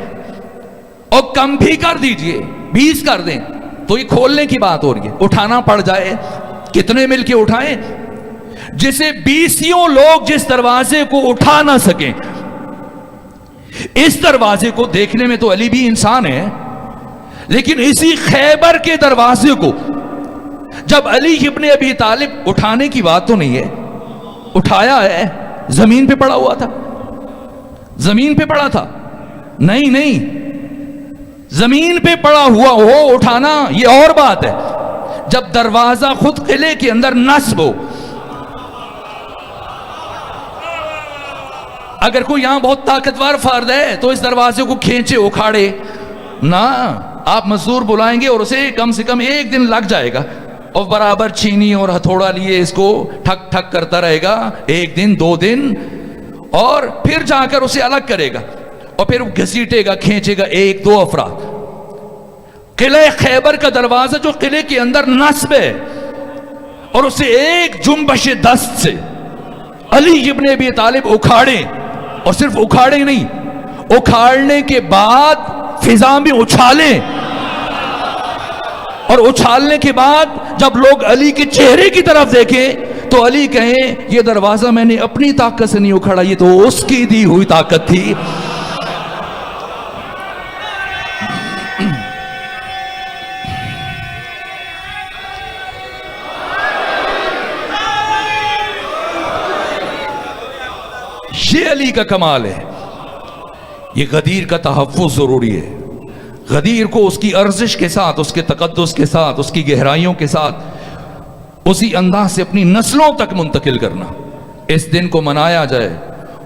اور کم بھی کر دیجئے 20 کر دیں تو یہ کھولنے کی بات ہو رہی ہے. اٹھانا پڑ جائے، کتنے مل کے اٹھائیں؟ جسے 20 لوگ جس دروازے کو اٹھا نہ سکیں، اس دروازے کو دیکھنے میں تو علی بھی انسان ہے، لیکن اسی خیبر کے دروازے کو جب علی ابن ابی طالب اٹھانے کی بات تو نہیں ہے، اٹھایا ہے، زمین پہ پڑا ہوا تھا، زمین پہ پڑا تھا، نہیں، زمین پہ پڑا ہوا ہو اٹھانا یہ اور بات ہے. جب دروازہ خود قلعے کے اندر نصب ہو، اگر کوئی یہاں بہت طاقتور فرد ہے تو اس دروازے کو کھینچے اکھاڑے نہ، آپ مزدور بلائیں گے اور اسے کم سے کم 1 دن لگ جائے گا، اور برابر چینی اور ہتھوڑا لیے اس کو ٹھک ٹھک کرتا رہے گا 1 دن 2 دن، اور پھر جا کر اسے الگ کرے گا اور پھر گھسیٹے گا، کھینچے گا 1-2 افراد. قلعہ خیبر کا دروازہ جو قلعے کے اندر نصب ہے، اور اسے ایک جنبش دست سے علی ابن ابی طالب اکھاڑے، اور صرف اکھاڑے نہیں، اکھاڑنے کے بعد فضا میں اچھالیں، اور اچھالنے کے بعد جب لوگ علی کے چہرے کی طرف دیکھیں تو علی کہیں یہ دروازہ میں نے اپنی طاقت سے نہیں اکھاڑا، یہ تو اس کی دی ہوئی طاقت تھی. یہ علی کا کمال ہے. یہ غدیر کا تحفظ ضروری ہے. غدیر کو اس کی ارزش کے ساتھ، اس کے تقدس کے ساتھ، اس کی گہرائیوں کے ساتھ اسی انداز سے اپنی نسلوں تک منتقل کرنا. اس دن کو منایا جائے،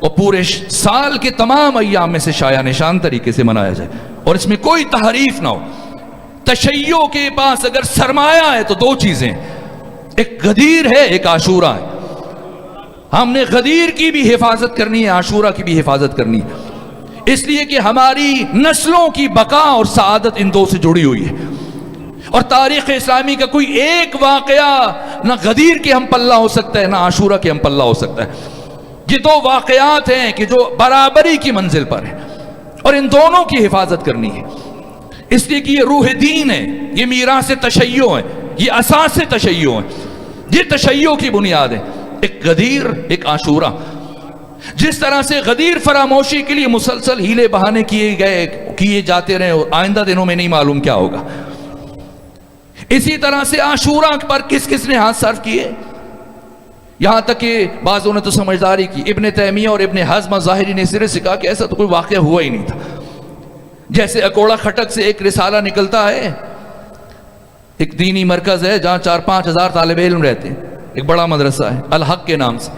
اور پورے سال کے تمام ایام میں سے شایع نشان طریقے سے منایا جائے، اور اس میں کوئی تحریف نہ ہو۔ تشیع کے پاس اگر سرمایہ ہے تو دو چیزیں، ایک غدیر ہے، ایک عاشورہ ہے۔ ہم نے غدیر کی بھی حفاظت کرنی ہے، عاشورہ کی بھی حفاظت کرنی ہے، اس لیے کہ ہماری نسلوں کی بقا اور سعادت ان دو سے جڑی ہوئی ہے۔ اور تاریخ اسلامی کا کوئی ایک واقعہ نہ غدیر کے ہم پلہ ہو سکتا ہے، نہ عاشورہ کے ہم پلہ ہو سکتا ہے۔ یہ دو واقعات ہیں کہ جو برابری کی منزل پر ہیں، اور ان دونوں کی حفاظت کرنی ہے، اس لیے کہ یہ روح دین ہے، یہ میراث تشیع ہے، یہ اساس تشیع ہے، یہ تشیع کی بنیاد ہے، ایک غدیر ایک عاشورہ۔ جس طرح سے غدیر فراموشی کے لیے مسلسل ہیلے بہانے کیے جاتے رہے اور آئندہ دنوں میں نہیں معلوم کیا ہوگا، اسی طرح سے عاشورہ پر کس کس نے ہاتھ صرف کیے، یہاں تک کہ بعضوں نے تو سمجھداری کی۔ ابن تیمیہ اور ابن حزم ظاہری نے سرے سے کہا کہ ایسا تو کوئی واقعہ ہوا ہی نہیں تھا۔ جیسے اکوڑا خٹک سے ایک رسالہ نکلتا ہے، ایک دینی مرکز ہے جہاں 4-5 ہزار طالب علم رہتے ہیں، ایک بڑا مدرسہ ہے الحق کے نام سے،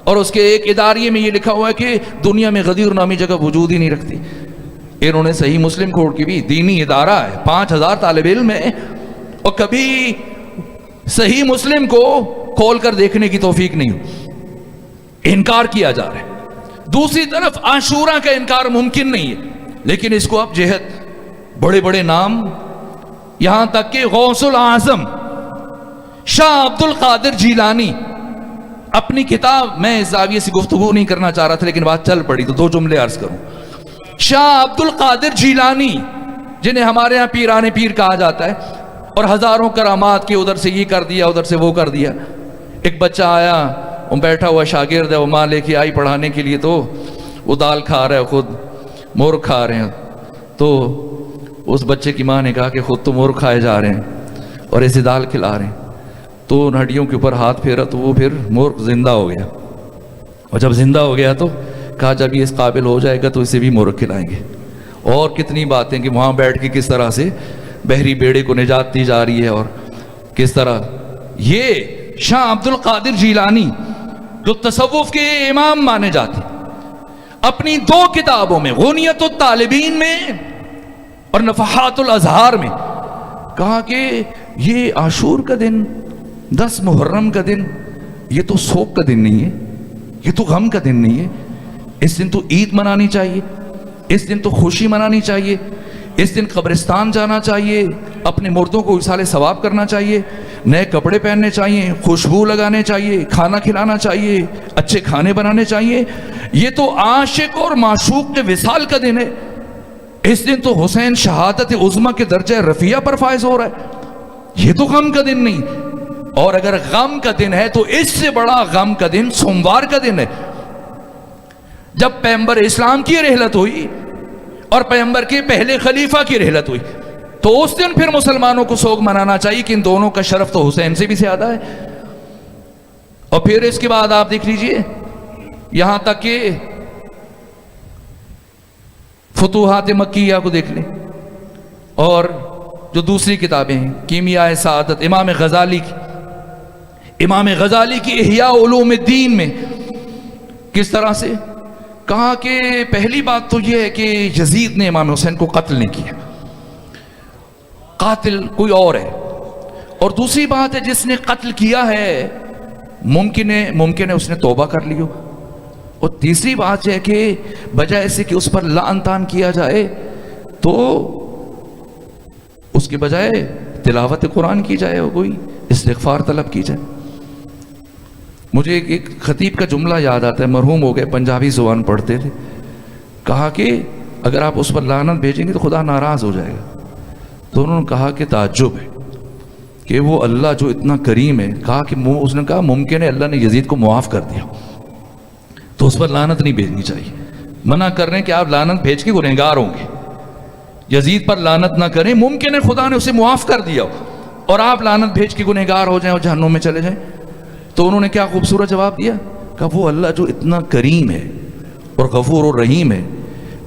اور اس کے ایک اداریے میں یہ لکھا ہوا ہے کہ دنیا میں غدیر نامی جگہ وجود ہی نہیں رکھتی۔ انہوں نے صحیح مسلم کھوڑ کی بھی دینی ادارہ ہے، 5000 طالب علم ہے، اور کبھی صحیح مسلم کو کھول کر دیکھنے کی توفیق نہیں ہو، انکار کیا جا رہا ہے۔ دوسری طرف عاشورہ کا انکار ممکن نہیں ہے، لیکن اس کو اب جہت بڑے بڑے نام، یہاں تک کہ غوث العظم شاہ عبد القادر جیلانی اپنی کتاب، میں اس زاویے سے گفتگو نہیں کرنا چاہ رہا تھا لیکن بات چل پڑی تو 2 جملے عرض کروں۔ شاہ عبد القادر جیلانی جنہیں ہمارے ہاں پیران پیر کہا جاتا ہے، اور ہزاروں کرامات کے ادھر سے یہ کر دیا ادھر سے وہ کر دیا۔ ایک بچہ آیا، وہ بیٹھا ہوا شاگرد ہے، وہ ماں لے کے آئی پڑھانے کے لیے، تو وہ دال کھا رہا ہے، خود مرغ کھا رہے ہیں، تو اس بچے کی ماں نے کہا کہ خود تو مرغ کھائے جا رہے ہیں اور ایسے دال کھلا رہے ہیں، تو ان ہڈیوں کے اوپر ہاتھ پھیرا تو وہ پھر مرغ زندہ ہو گیا، اور جب زندہ ہو گیا تو کہا جب یہ اس قابل ہو جائے گا تو اسے بھی مرغ کھلائیں گے۔ اور کتنی باتیں کہ وہاں بیٹھ کے کس طرح سے بحری بیڑے کو نجات دی جا رہی ہے، اور کس طرح یہ شاہ عبد القادر جیلانی جو تصوف کے امام مانے جاتے، اپنی 2 کتابوں میں، غنیت الطالبین میں اور نفحات الازہار میں، کہا کہ یہ عاشور کا دن، 10 محرم کا دن، یہ تو سوگ کا دن نہیں ہے، یہ تو غم کا دن نہیں ہے، اس دن تو عید منانی چاہیے، اس دن تو خوشی منانی چاہیے، اس دن قبرستان جانا چاہیے، اپنے مردوں کو اصال ثواب کرنا چاہیے، نئے کپڑے پہننے چاہیے، خوشبو لگانے چاہیے، کھانا کھلانا چاہیے، اچھے کھانے بنانے چاہیے۔ یہ تو عاشق اور معشوق کے وصال کا دن ہے، اس دن تو حسین شہادت عظمیٰ کے درجہ رفیع پر فائز ہو رہا ہے، یہ تو غم کا دن نہیں۔ اور اگر غم کا دن ہے تو اس سے بڑا غم کا دن سوموار کا دن ہے، جب پیغمبر اسلام کی رحلت ہوئی اور پیغمبر کے پہلے خلیفہ کی رحلت ہوئی، تو اس دن پھر مسلمانوں کو سوگ منانا چاہیے کہ ان دونوں کا شرف تو حسین سے بھی زیادہ ہے۔ اور پھر اس کے بعد آپ دیکھ لیجئے، یہاں تک کہ فتوحات مکیہ کو دیکھ لیں، اور جو دوسری کتابیں ہیں، کیمیاء سعادت امام غزالی کی احیاء علوم الدین میں کس طرح سے کہا کہ پہلی بات تو یہ ہے کہ یزید نے امام حسین کو قتل نہیں کیا، قاتل کوئی اور ہے، اور دوسری بات ہے جس نے قتل کیا ہے ممکن ہے اس نے توبہ کر لی ہو، اور تیسری بات یہ ہے کہ بجائے سے کہ اس پر لعن طعن کیا جائے تو اس کے بجائے تلاوت قرآن کی جائے اور کوئی استغفار طلب کی جائے۔ مجھے ایک خطیب کا جملہ یاد آتا ہے، مرحوم ہو گئے، پنجابی زبان پڑھتے تھے، کہا کہ اگر آپ اس پر لعنت بھیجیں گے تو خدا ناراض ہو جائے گا، تو انہوں نے کہا کہ تعجب ہے کہ وہ اللہ جو اتنا کریم ہے، کہا کہ اس نے کہا ممکن ہے اللہ نے یزید کو معاف کر دیا تو اس پر لعنت نہیں بھیجنی چاہیے، منع کر رہے ہیں کہ آپ لعنت بھیج کے گنہگار ہوں گے، یزید پر لعنت نہ کریں، ممکن ہے خدا نے اسے معاف کر دیا اور آپ لعنت بھیج کے گنہگار ہو جائیں اور جہنم میں چلے جائیں۔ تو انہوں نے کیا خوبصورت جواب دیا، کہ وہ اللہ جو اتنا کریم ہے اور غفور اور رحیم ہے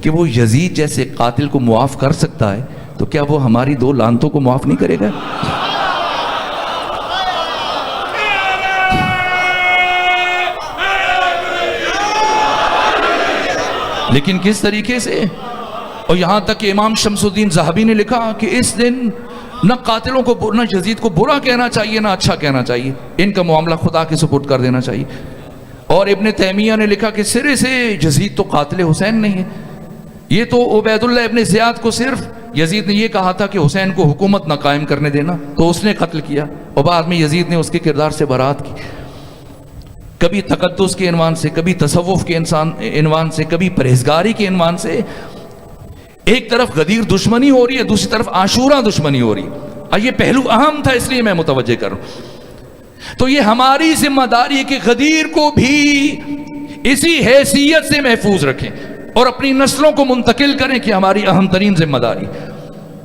کہ وہ یزید جیسے قاتل کو معاف کر سکتا ہے، تو کیا وہ ہماری 2 لعنتوں کو معاف نہیں کرے گا؟ لیکن کس طریقے سے؟ اور یہاں تک کہ امام شمس الدین ذہبی نے لکھا کہ اس دن نہ قاتلوں کو نہ یزید کو برا کہنا چاہیے نہ اچھا کہنا چاہیے، ان کا معاملہ خدا کے سپرد کر دینا چاہیے۔ اور ابن تیمیہ نے لکھا کہ سرے سے یزید تو قاتل حسین نہیں ہے، یہ تو عبید اللہ ابن زیاد کو صرف یزید نے یہ کہا تھا کہ حسین کو حکومت نہ قائم کرنے دینا، تو اس نے قتل کیا، اور بعد میں یزید نے اس کے کردار سے برات کی۔ کبھی تقدس کے عنوان سے، کبھی تصوف کے عنوان سے، کبھی پرہیزگاری کے عنوان سے ایک طرف غدیر دشمنی ہو رہی ہے، دوسری طرف عاشورہ دشمنی ہو رہی ہے۔ یہ پہلو اہم تھا، اس لیے میں متوجہ کروں۔ تو یہ ہماری ذمہ داری ہے کہ غدیر کو بھی اسی حیثیت سے محفوظ رکھیں اور اپنی نسلوں کو منتقل کریں کہ ہماری اہم ترین ذمہ داری،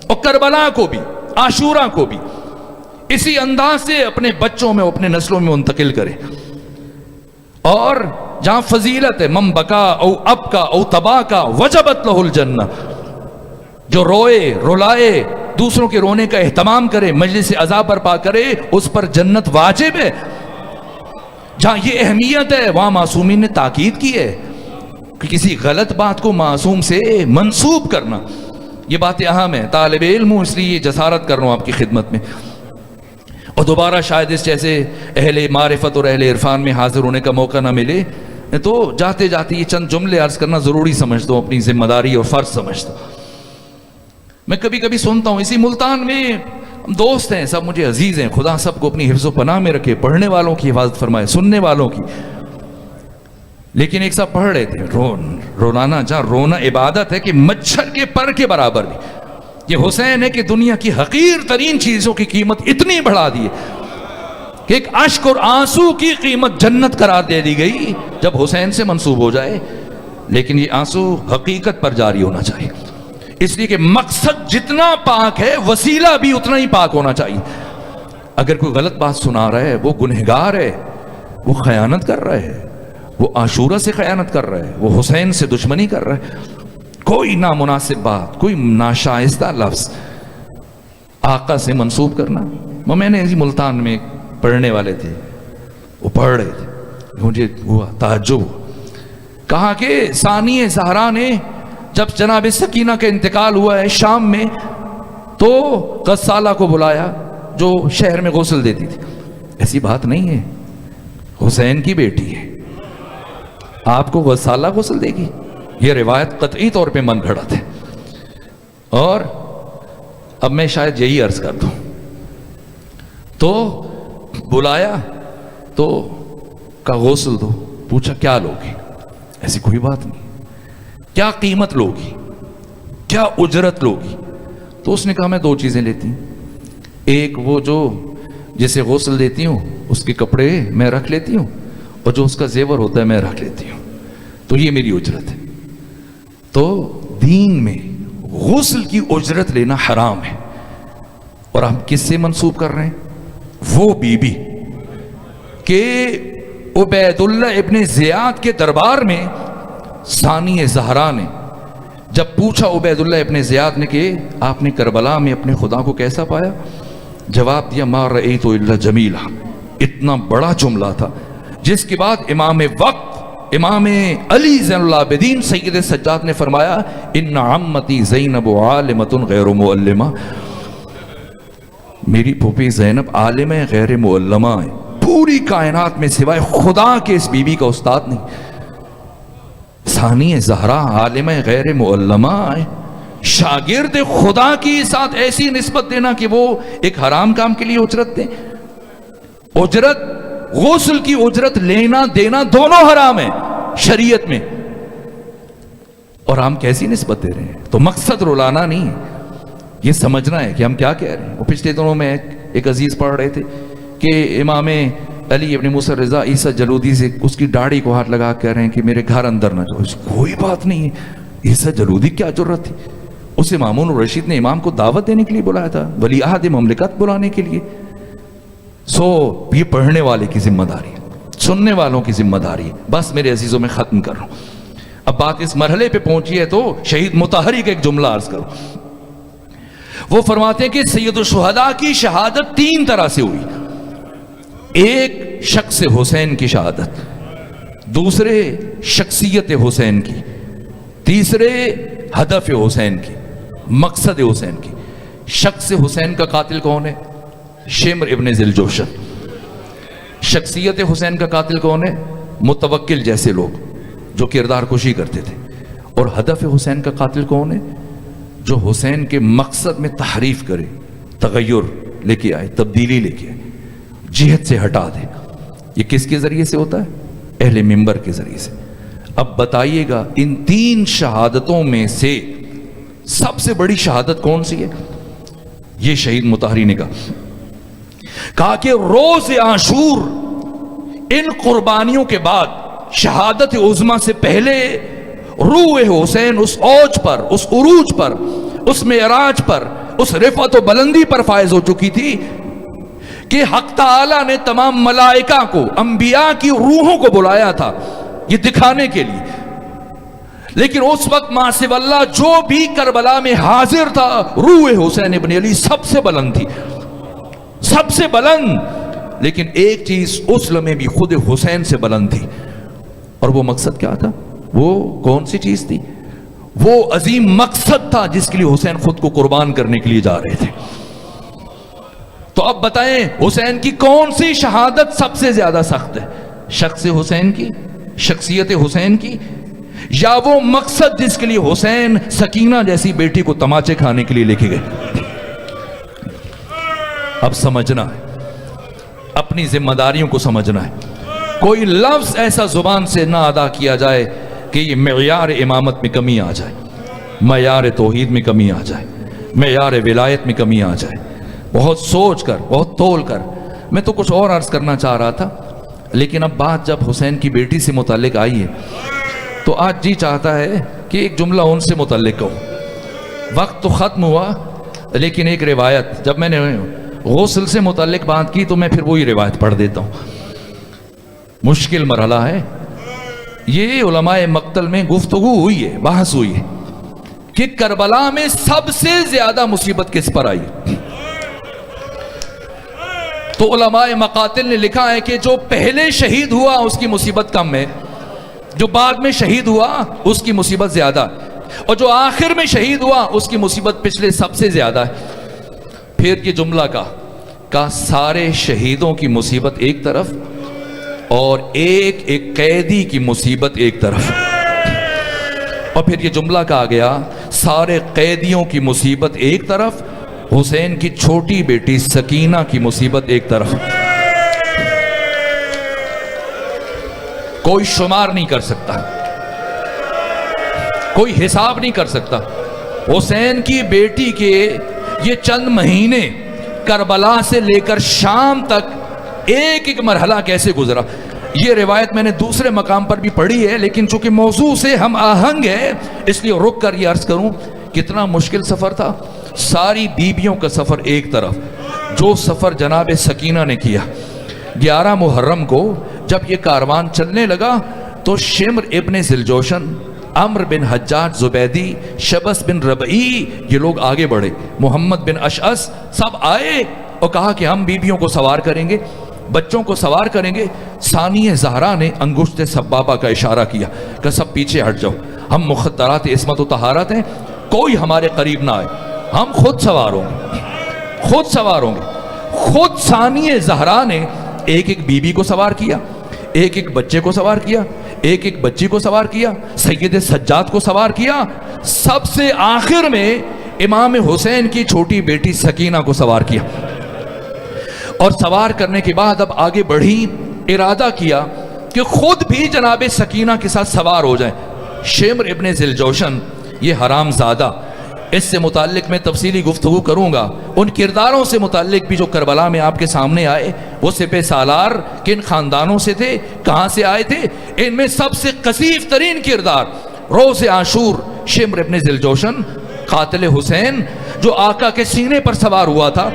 اور کربلا کو بھی، عاشورہ کو بھی اسی انداز سے اپنے بچوں میں، اپنے نسلوں میں منتقل کریں۔ اور جہاں فضیلت ہے، من بکا او اب کا او تبا کا وجبت لہ الجنہ، جو روئے رلائے، دوسروں کے رونے کا اہتمام کرے، مجلس عزا برپا کرے، اس پر جنت واجب ہے۔ جہاں یہ اہمیت ہے وہاں معصومین نے تاکید کی ہے کہ کسی غلط بات کو معصوم سے منسوب کرنا، یہ بات اہم ہے۔ طالب علم ہوں اس لیے یہ جسارت کر رہا ہوں آپ کی خدمت میں، اور دوبارہ شاید اس جیسے اہل معرفت اور اہل عرفان میں حاضر ہونے کا موقع نہ ملے، تو جاتے جاتے یہ چند جملے عرض کرنا ضروری سمجھتا ہوں، اپنی ذمہ داری اور فرض سمجھتا ہوں۔ میں کبھی کبھی سنتا ہوں، اسی ملتان میں ہم دوست ہیں، سب مجھے عزیز ہیں، خدا سب کو اپنی حفظ و پناہ میں رکھے، پڑھنے والوں کی حفاظت فرمائے، سننے والوں کی۔ لیکن ایک سب پڑھ رہے تھے، رونا جہاں رونا عبادت ہے کہ مچھر کے پر کے برابر بھی یہ حسین ہے کہ دنیا کی حقیر ترین چیزوں کی قیمت اتنی بڑھا دی ہے کہ ایک اشک اور آنسو کی قیمت جنت قرار دے دی گئی جب حسین سے منسوب ہو جائے۔ لیکن یہ آنسو حقیقت پر جاری ہونا چاہیے، اس لیے کہ مقصد جتنا پاک ہے وسیلہ بھی اتنا ہی پاک ہونا چاہیے۔ اگر کوئی غلط بات سنا رہا ہے، وہ گنہگار ہے، وہ خیانت کر رہا ہے، وہ عاشورہ سے خیانت کر رہا ہے، وہ حسین سے دشمنی کر رہا ہے۔ کوئی نامناسب بات، کوئی ناشائستہ لفظ آقا سے منسوب کرنا۔ میں نے اسی ملتان میں پڑھنے والے تھے، وہ پڑھ رہے تھے، مجھے ہوا تعجب ہوا، کہا کہ ثانی زہرا نے جب جناب سکینہ کا انتقال ہوا ہے شام میں، تو غسالہ کو بلایا جو شہر میں غسل دیتی تھی۔ ایسی بات نہیں ہے، حسین کی بیٹی ہے، آپ کو غسالہ غسل دے گی؟ یہ روایت قطعی طور پہ من گھڑت ہے۔ اور اب میں شاید یہی عرض کر دوں، تو بلایا تو کا غسل دو، پوچھا کیا لوگی؟ ایسی کوئی بات نہیں، کیا قیمت لوگی، کیا اجرت لوگی؟ تو اس نے کہا میں دو چیزیں لیتی ہوں، ایک وہ جو جسے غسل دیتی ہوں اس کے کپڑے میں رکھ لیتی ہوں، اور جو اس کا زیور ہوتا ہے میں رکھ لیتی ہوں، تو یہ میری اجرت ہے۔ تو دین میں غسل کی اجرت لینا حرام ہے، اور ہم کس سے منسوب کر رہے ہیں؟ وہ بی بی کہ عبید اللہ ابن زیاد کے دربار میں ثانی زہرا نے جب پوچھا عبید اللہ ابن زیاد نے کہ آپ نے کربلا میں اپنے خدا کو کیسا پایا، جواب دیا ما رأیت الا جمیلا۔ اتنا بڑا جملہ تھا جس کے بعد امام وقت امام علی زین العابدین سید سجاد نے فرمایا ان عمتی زینب عالمۃ غیر معلمہ، میری پھوپھی زینب عالم ہے غیر معلمہ ہے، پوری کائنات میں سوائے خدا کے اس بی بی کا استاد نہیں۔ ثانی زہرا عالم ہے غیر معلمہ ہے، شاگرد خدا کی ساتھ ایسی نسبت دینا کہ وہ ایک حرام کام کے لیے اجرت دیں۔ اجرت، غسل کی اجرت لینا دینا دونوں حرام ہے شریعت میں، اور ہم کیسی نسبت دے رہے ہیں؟ تو مقصد رلانا نہیں ہے، یہ سمجھنا ہے کہ ہم کیا کہہ رہے ہیں۔ وہ پچھلے دنوں میں ایک عزیز پڑھ رہے تھے کہ امام علی ابن موسیٰ رضا عیسیٰ جلودی سے اس کی داڑھی کو ہاتھ لگا کہہ رہے ہیں کہ میرے گھر اندر نہ جاؤ۔ کوئی بات نہیں ہے، عیسیٰ جلودی کیا ضرورت تھی؟ اسے مامون الرشید نے امام کو دعوت دینے کے لیے بلایا تھا، ولی عہد مملکت بلانے کے لیے۔ یہ پڑھنے والے کی ذمہ داری ہے، سننے والوں کی ذمہ داری ہے۔ بس میرے عزیزوں میں ختم کر رہا ہوں، اب بات اس مرحلے پہ پہنچی ہے تو شہید مطہری کا ایک جملہ عرض کروں۔ وہ فرماتے ہیں کہ سید الشہداء کی شہادت تین طرح سے ہوئی، ایک شخص حسین کی شہادت، دوسرے شخصیت حسین کی، تیسرے ہدف حسین کی، مقصد حسین کی. شخص حسین کا قاتل کون ہے؟ شمر ابن ذی الجوشن. شخصیت حسین کا قاتل کون ہے؟ متوکل جیسے لوگ جو کردار کشی کرتے تھے. اور ہدف حسین کا قاتل کون ہے؟ جو حسین کے مقصد میں تحریف کرے، تغیر لے کے آئے، تبدیلی لے کے آئے، جہت سے ہٹا دے. یہ کس کے ذریعے سے ہوتا ہے؟ اہل منبر کے ذریعے سے. اب بتائیے گا ان تین شہادتوں میں سے سب سے بڑی شہادت کون سی ہے؟ یہ شہید مطہری نے کہا کہ روز عاشور ان قربانیوں کے بعد شہادت عظمیٰ سے پہلے روح حسین اس اوج پر، اس عروج پر، اس معراج پر، اس رفعت و بلندی پر فائز ہو چکی تھی کہ حق تعالی نے تمام ملائکہ کو، انبیاء کی روحوں کو بلایا تھا یہ دکھانے کے لیے. لیکن اس وقت ما سوی اللہ جو بھی کربلا میں حاضر تھا، روح حسین ابن علی سب سے بلند تھی، سب سے بلند. لیکن ایک چیز اس لمحے بھی خود حسین سے بلند تھی، اور وہ مقصد کیا تھا؟ وہ کون سی چیز تھی؟ وہ عظیم مقصد تھا جس کے لیے حسین خود کو قربان کرنے کے لیے جا رہے تھے. تو اب بتائیں حسین کی کون سی شہادت سب سے زیادہ سخت ہے؟ شخص حسین کی، شخصیت حسین کی، یا وہ مقصد جس کے لیے حسین سکینہ جیسی بیٹی کو تماچے کھانے کے لیے لے کے گئے؟ اب سمجھنا ہے، اپنی ذمہ داریوں کو سمجھنا ہے. کوئی لفظ ایسا زبان سے نہ ادا کیا جائے کہ یہ معیار امامت میں کمی آ جائے، معیار توحید میں کمی آ جائے، معیار ولایت میں کمی آ جائے. بہت سوچ کر، بہت تول کر. میں تو کچھ اور عرض کرنا چاہ رہا تھا، لیکن اب بات جب حسین کی بیٹی سے متعلق آئی ہے تو آج جی چاہتا ہے کہ ایک جملہ ان سے متعلق کہوں. وقت تو ختم ہوا، لیکن ایک روایت، جب میں نے غسل سے متعلق بات کی تو میں پھر وہی روایت پڑھ دیتا ہوں. مشکل مرحلہ ہے یہ. علماء مقتل میں گفتگو ہوئی ہے، بحث ہوئی ہے کہ کربلا میں سب سے زیادہ مصیبت کس پر آئی. تو علماء مقاتل نے لکھا ہے کہ جو پہلے شہید ہوا اس کی مصیبت کم ہے، جو بعد میں شہید ہوا اس کی مصیبت زیادہ، اور جو آخر میں شہید ہوا اس کی مصیبت پچھلے سب سے زیادہ ہے. پھر یہ جملہ کا سارے شہیدوں کی مصیبت ایک طرف اور ایک ایک قیدی کی مصیبت ایک طرف. اور پھر یہ جملہ کہا گیا سارے قیدیوں کی مصیبت ایک طرف، حسین کی چھوٹی بیٹی سکینہ کی مصیبت ایک طرف. کوئی شمار نہیں کر سکتا، کوئی حساب نہیں کر سکتا حسین کی بیٹی کے یہ چند مہینے کربلا سے لے کر شام تک ایک ایک مرحلہ کیسے گزرا. یہ روایت میں نے دوسرے مقام پر بھی پڑھی ہے، لیکن چونکہ موضوع سے ہم آہنگ ہے اس لیے رک کر یہ عرض کروں کتنا مشکل سفر تھا. ساری بیویوں کا سفر ایک طرف، جو سفر جناب سکینہ نے کیا 11 محرم کو جب یہ کاروان چلنے لگا تو شمر ابن ذی الجوشن، عمر بن حجاج زبیدی، شبس بن ربعی، یہ لوگ آگے بڑھے، محمد بن اشعث سب آئے اور کہا کہ ہم بیویوں کو سوار کریں گے، بچوں کو سوار کریں گے. ثانیہ زہرا نے انگشت سبابہ کا اشارہ کیا کہ سب پیچھے ہٹ جاؤ، ہم مخدرات عصمت و طہارت ہیں، کوئی ہمارے قریب نہ آئے، ہم خود سوار ہوں گے، خود سوار ہوں گے. خود ثانیہ زہرا نے ایک ایک بیوی کو سوار کیا، ایک ایک بچے کو سوار کیا، ایک ایک بچی کو سوار کیا، سید سجاد کو سوار کیا، سب سے آخر میں امام حسین کی چھوٹی بیٹی سکینہ کو سوار کیا. اور سوار کرنے کے بعد اب آگے بڑھی، ارادہ کیا کہ خود بھی جناب سکینہ کے ساتھ سوار ہو جائیں. شمر ابن ذی الجوشن یہ حرام زادہ، اس سے متعلق میں تفصیلی گفتگو کروں گا. ان کرداروں سے متعلق بھی جو کربلا میں آپ کے سامنے آئے، وہ سپہ سالار کن خاندانوں سے تھے، کہاں سے آئے تھے. ان میں سب سے کثیف ترین کردار روز عاشور شمر ابن ذی الجوشن، قاتل حسین، جو آقا کے سینے پر سوار ہوا تھا،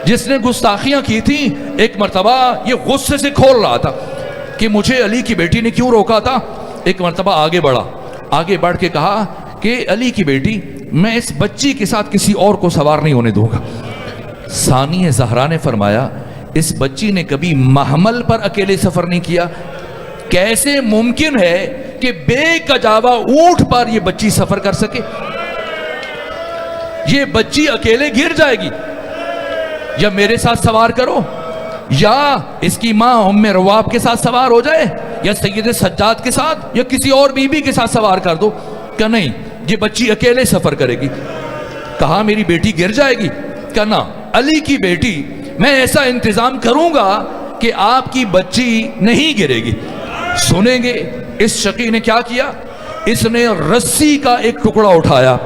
جس نے گستاخیاں کی تھی. ایک مرتبہ یہ غصے سے کھول رہا تھا کہ مجھے علی کی بیٹی نے کیوں روکا تھا. ایک مرتبہ آگے بڑھا، آگے بڑھ کے کہا کہ علی کی بیٹی، میں اس بچی کے ساتھ کسی اور کو سوار نہیں ہونے دوں گا. ثانیہ زہرا نے فرمایا اس بچی نے کبھی محمل پر اکیلے سفر نہیں کیا، کیسے ممکن ہے کہ بے کجاوا اونٹ پر یہ بچی سفر کر سکے؟ یہ بچی اکیلے گر جائے گی، یا میرے ساتھ سوار کرو، یا اس کی ماں ام رواب کے ساتھ سوار ہو جائے، یا سید سجاد کے ساتھ، یا کسی اور بی بی کے ساتھ سوار کر دو۔ کہ نہیں، یہ بچی اکیلے سفر کرے گی۔ کہا میری بیٹی گر جائے گی؟ کہ نہ، علی کی بیٹی، میں ایسا انتظام کروں گا کہ آپ کی بچی نہیں گرے گی۔ سنیں گے اس شقی نے کیا کیا؟ اس نے رسی کا ایک ٹکڑا اٹھایا،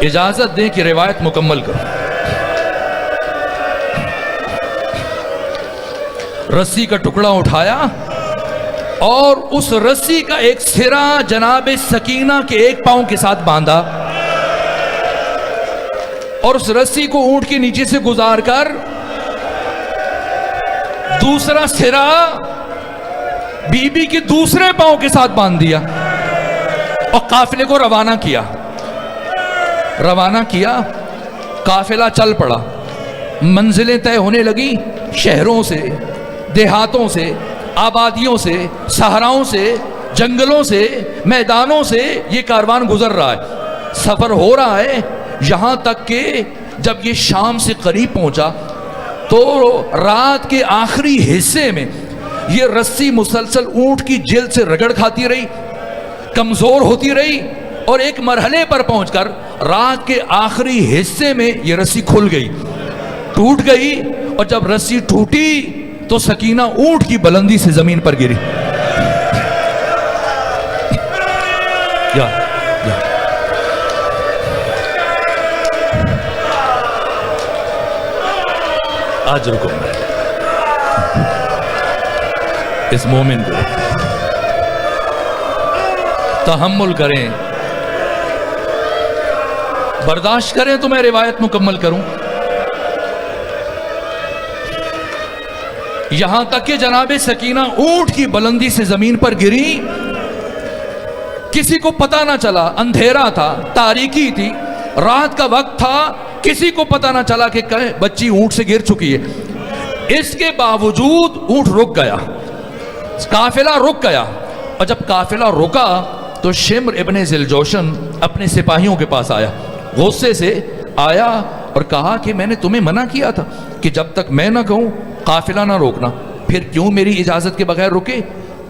اجازت دیں کہ روایت مکمل کروں۔ رسی کا ٹکڑا اٹھایا اور اس رسی کا ایک سرا جناب سکینہ کے ایک پاؤں کے ساتھ باندھا، اور اس رسی کو اونٹ کے نیچے سے گزار کر دوسرا سرا بی بی کے دوسرے پاؤں کے ساتھ باندھ دیا، اور قافلے کو روانہ کیا۔ قافلہ چل پڑا، منزلیں طے ہونے لگی، شہروں سے، دیہاتوں سے، آبادیوں سے، صحراؤں سے، جنگلوں سے، میدانوں سے یہ کاروان گزر رہا ہے، سفر ہو رہا ہے، یہاں تک کہ جب یہ شام سے قریب پہنچا تو رات کے آخری حصے میں یہ رسی مسلسل اونٹ کی جلد سے رگڑ کھاتی رہی، کمزور ہوتی رہی، اور ایک مرحلے پر پہنچ کر رات کے آخری حصے میں یہ رسی کھل گئی، ٹوٹ گئی، اور جب رسی ٹوٹی تو سکینہ اونٹ کی بلندی سے زمین پر گری۔ آج رکو، اس مومن کو تحمل کریں، برداشت کریں تو میں روایت مکمل کروں۔ یہاں تک کہ جناب سکینہ اونٹ کی بلندی سے زمین پر گری، کسی کو پتہ نہ چلا، اندھیرا تھا، تاریکی تھی، رات کا وقت تھا، کسی کو پتہ نہ چلا کہ بچی اونٹ سے گر چکی ہے۔ اس کے باوجود اونٹ رک گیا، قافلہ رک گیا، اور جب قافلہ رکا تو شمر ابن ذیلجوشن اپنے سپاہیوں کے پاس آیا، غصے سے آیا اور کہا کہ میں نے تمہیں منع کیا تھا کہ جب تک میں نہ کہوں قافلہ نہ روکنا، پھر کیوں میری اجازت کے بغیر رکے؟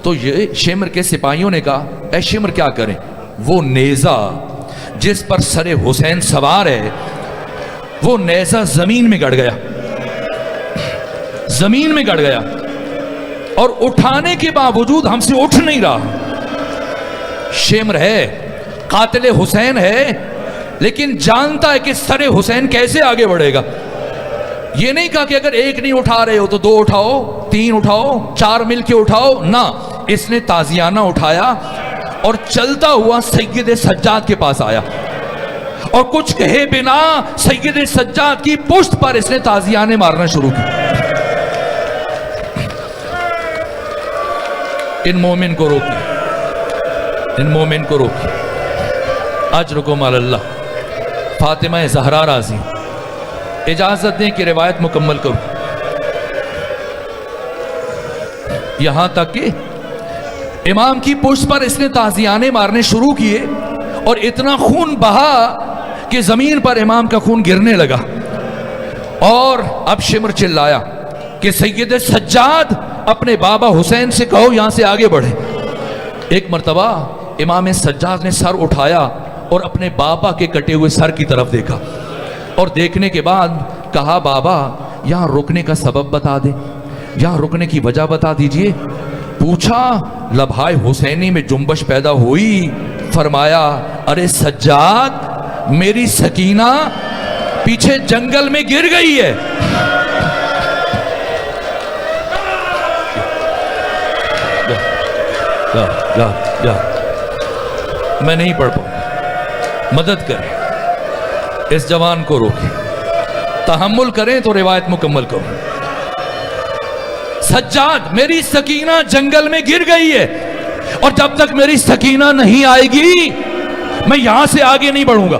تو یہ شمر کے سپاہیوں نے کہا اے شمر کیا کریں، وہ نیزہ جس پر سر حسین سوار ہے وہ نیزہ زمین میں گڑ گیا، زمین میں گڑ گیا، اور اٹھانے کے باوجود ہم سے اٹھ نہیں رہا۔ شمر ہے، قاتل حسین ہے، لیکن جانتا ہے کہ سر حسین کیسے آگے بڑھے گا۔ یہ نہیں کہا کہ اگر ایک نہیں اٹھا رہے ہو تو 2 اٹھاؤ، 3 اٹھاؤ، 4 مل کے اٹھاؤ، نہ، اس نے تازیانہ اٹھایا اور چلتا ہوا سید سجاد کے پاس آیا، اور کچھ کہے بنا سید سجاد کی پشت پر اس نے تازیانے مارنا شروع کی۔ ان مومن کو روکی، ان مومن کو روکی۔ اجرکم علی اللہ۔ فاطمہ زہرا راضی، اجازت دیں کہ روایت مکمل کروں۔ یہاں تک کہ امام کی پشت پر اس نے تازیانے مارنے شروع کیے، اور اتنا خون بہا کہ زمین پر امام کا خون گرنے لگا، اور اب شمر چلایا کہ سید سجاد اپنے بابا حسین سے کہو یہاں سے آگے بڑھے۔ ایک مرتبہ امام سجاد نے سر اٹھایا اور اپنے بابا کے کٹے ہوئے سر کی طرف دیکھا، اور دیکھنے کے بعد کہا بابا یہاں رکنے کا سبب بتا دیں، یہاں رکنے کی وجہ بتا دیجئے۔ پوچھا، لبھائے حسینی میں جنبش پیدا ہوئی، فرمایا ارے سجاد میری سکینہ پیچھے جنگل میں گر گئی ہے۔ جا میں نہیں پڑھ پاؤں، مدد کریں، اس جوان کو روکیں، تحمل کریں تو روایت مکمل کروں۔ سجاد میری سکینہ جنگل میں گر گئی ہے، اور جب تک میری سکینہ نہیں آئے گی میں یہاں سے آگے نہیں بڑھوں گا۔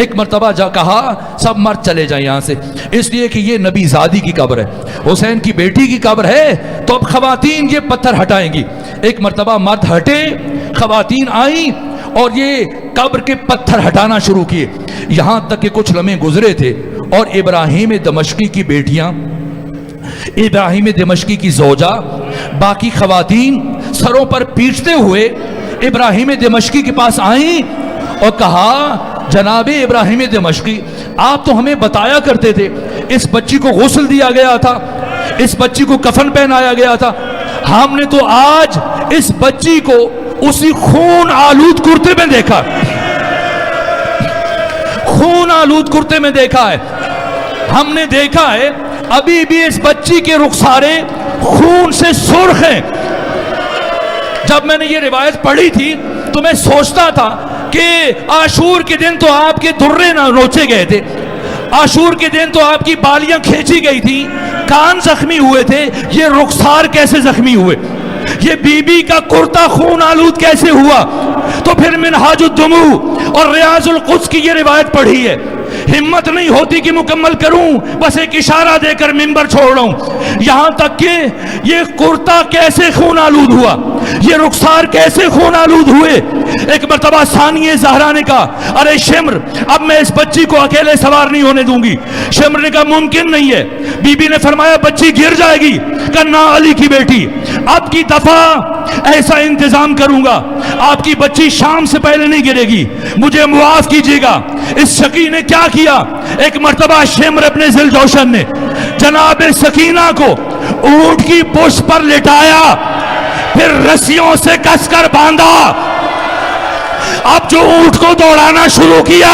ایک مرتبہ جا کہا سب مرد چلے جائیں یہاں سے، اس لیے کہ یہ نبی زادی کی قبر ہے، حسین کی بیٹی کی قبر ہے، تو اب خواتین یہ پتھر ہٹائیں گی۔ ایک مرتبہ مرد ہٹے، خواتین آئیں اور یہ قبر کے پتھر ہٹانا شروع کیے، یہاں تک کہ کچھ لمحے گزرے تھے اور ابراہیم دمشقی کی بیٹیاں، ابراہیم دمشقی کی زوجہ، باقی خواتین سروں پر پیٹتے ہوئے ابراہیم دمشقی کے پاس آئیں اور کہا جناب ابراہیم دمشقی آپ تو ہمیں بتایا کرتے تھے اس بچی کو غسل دیا گیا تھا، اس بچی کو کفن پہنایا گیا تھا، ہم نے تو آج اس بچی کو اسی خون آلود کرتے میں دیکھا، خون آلود کرتے میں دیکھا ہے، ہم نے دیکھا ہے ابھی بھی اس بچی کے رخسارے خون سے سرخ ہیں۔ جب میں نے یہ روایت پڑھی تھی تو میں سوچتا تھا کہ عاشور کے دن تو آپ کے درے نہ نوچے گئے تھے، عاشور کے دن تو آپ کی بالیاں کھینچی گئی تھی، کان زخمی ہوئے تھے، یہ رخسار کیسے زخمی ہوئے، یہ بی بی کا کرتا خون آلود کیسے ہوا؟ تو پھر منہاج الدموع اور ریاض القدس کی یہ روایت پڑھی ہے، ہمت نہیں ہوتی کہ مکمل کروں، بس ایک اشارہ دے کر منبر چھوڑ رہا ہوں، یہاں تک کہ یہ کرتا کیسے خون آلود ہوا، یہ رخسار کیسے خون آلود ہوئے۔ ایک مرتبہ ثانیہ زہرا نے کہا ارے شمر اب میں اس بچی کو اکیلے سوار نہیں ہونے دوں گی، شمر نے کہا ممکن نہیں ہے، بی بی نے فرمایا بچی گر جائے گی، کہا نا علی کی بیٹی اب کی دفعہ ایسا انتظام کروں گا آپ کی بچی شام سے پہلے نہیں گرے گی، مجھے معاف کیجیے گا۔ اس شقی نے کیا کیا، ایک مرتبہ شمر اپنے ذل جوشن نے جناب سکینہ کو اونٹ کی پشت پر لٹایا، پھر رسیوں سے کس کر باندھا، اب جو اونٹ کو دوڑانا شروع کیا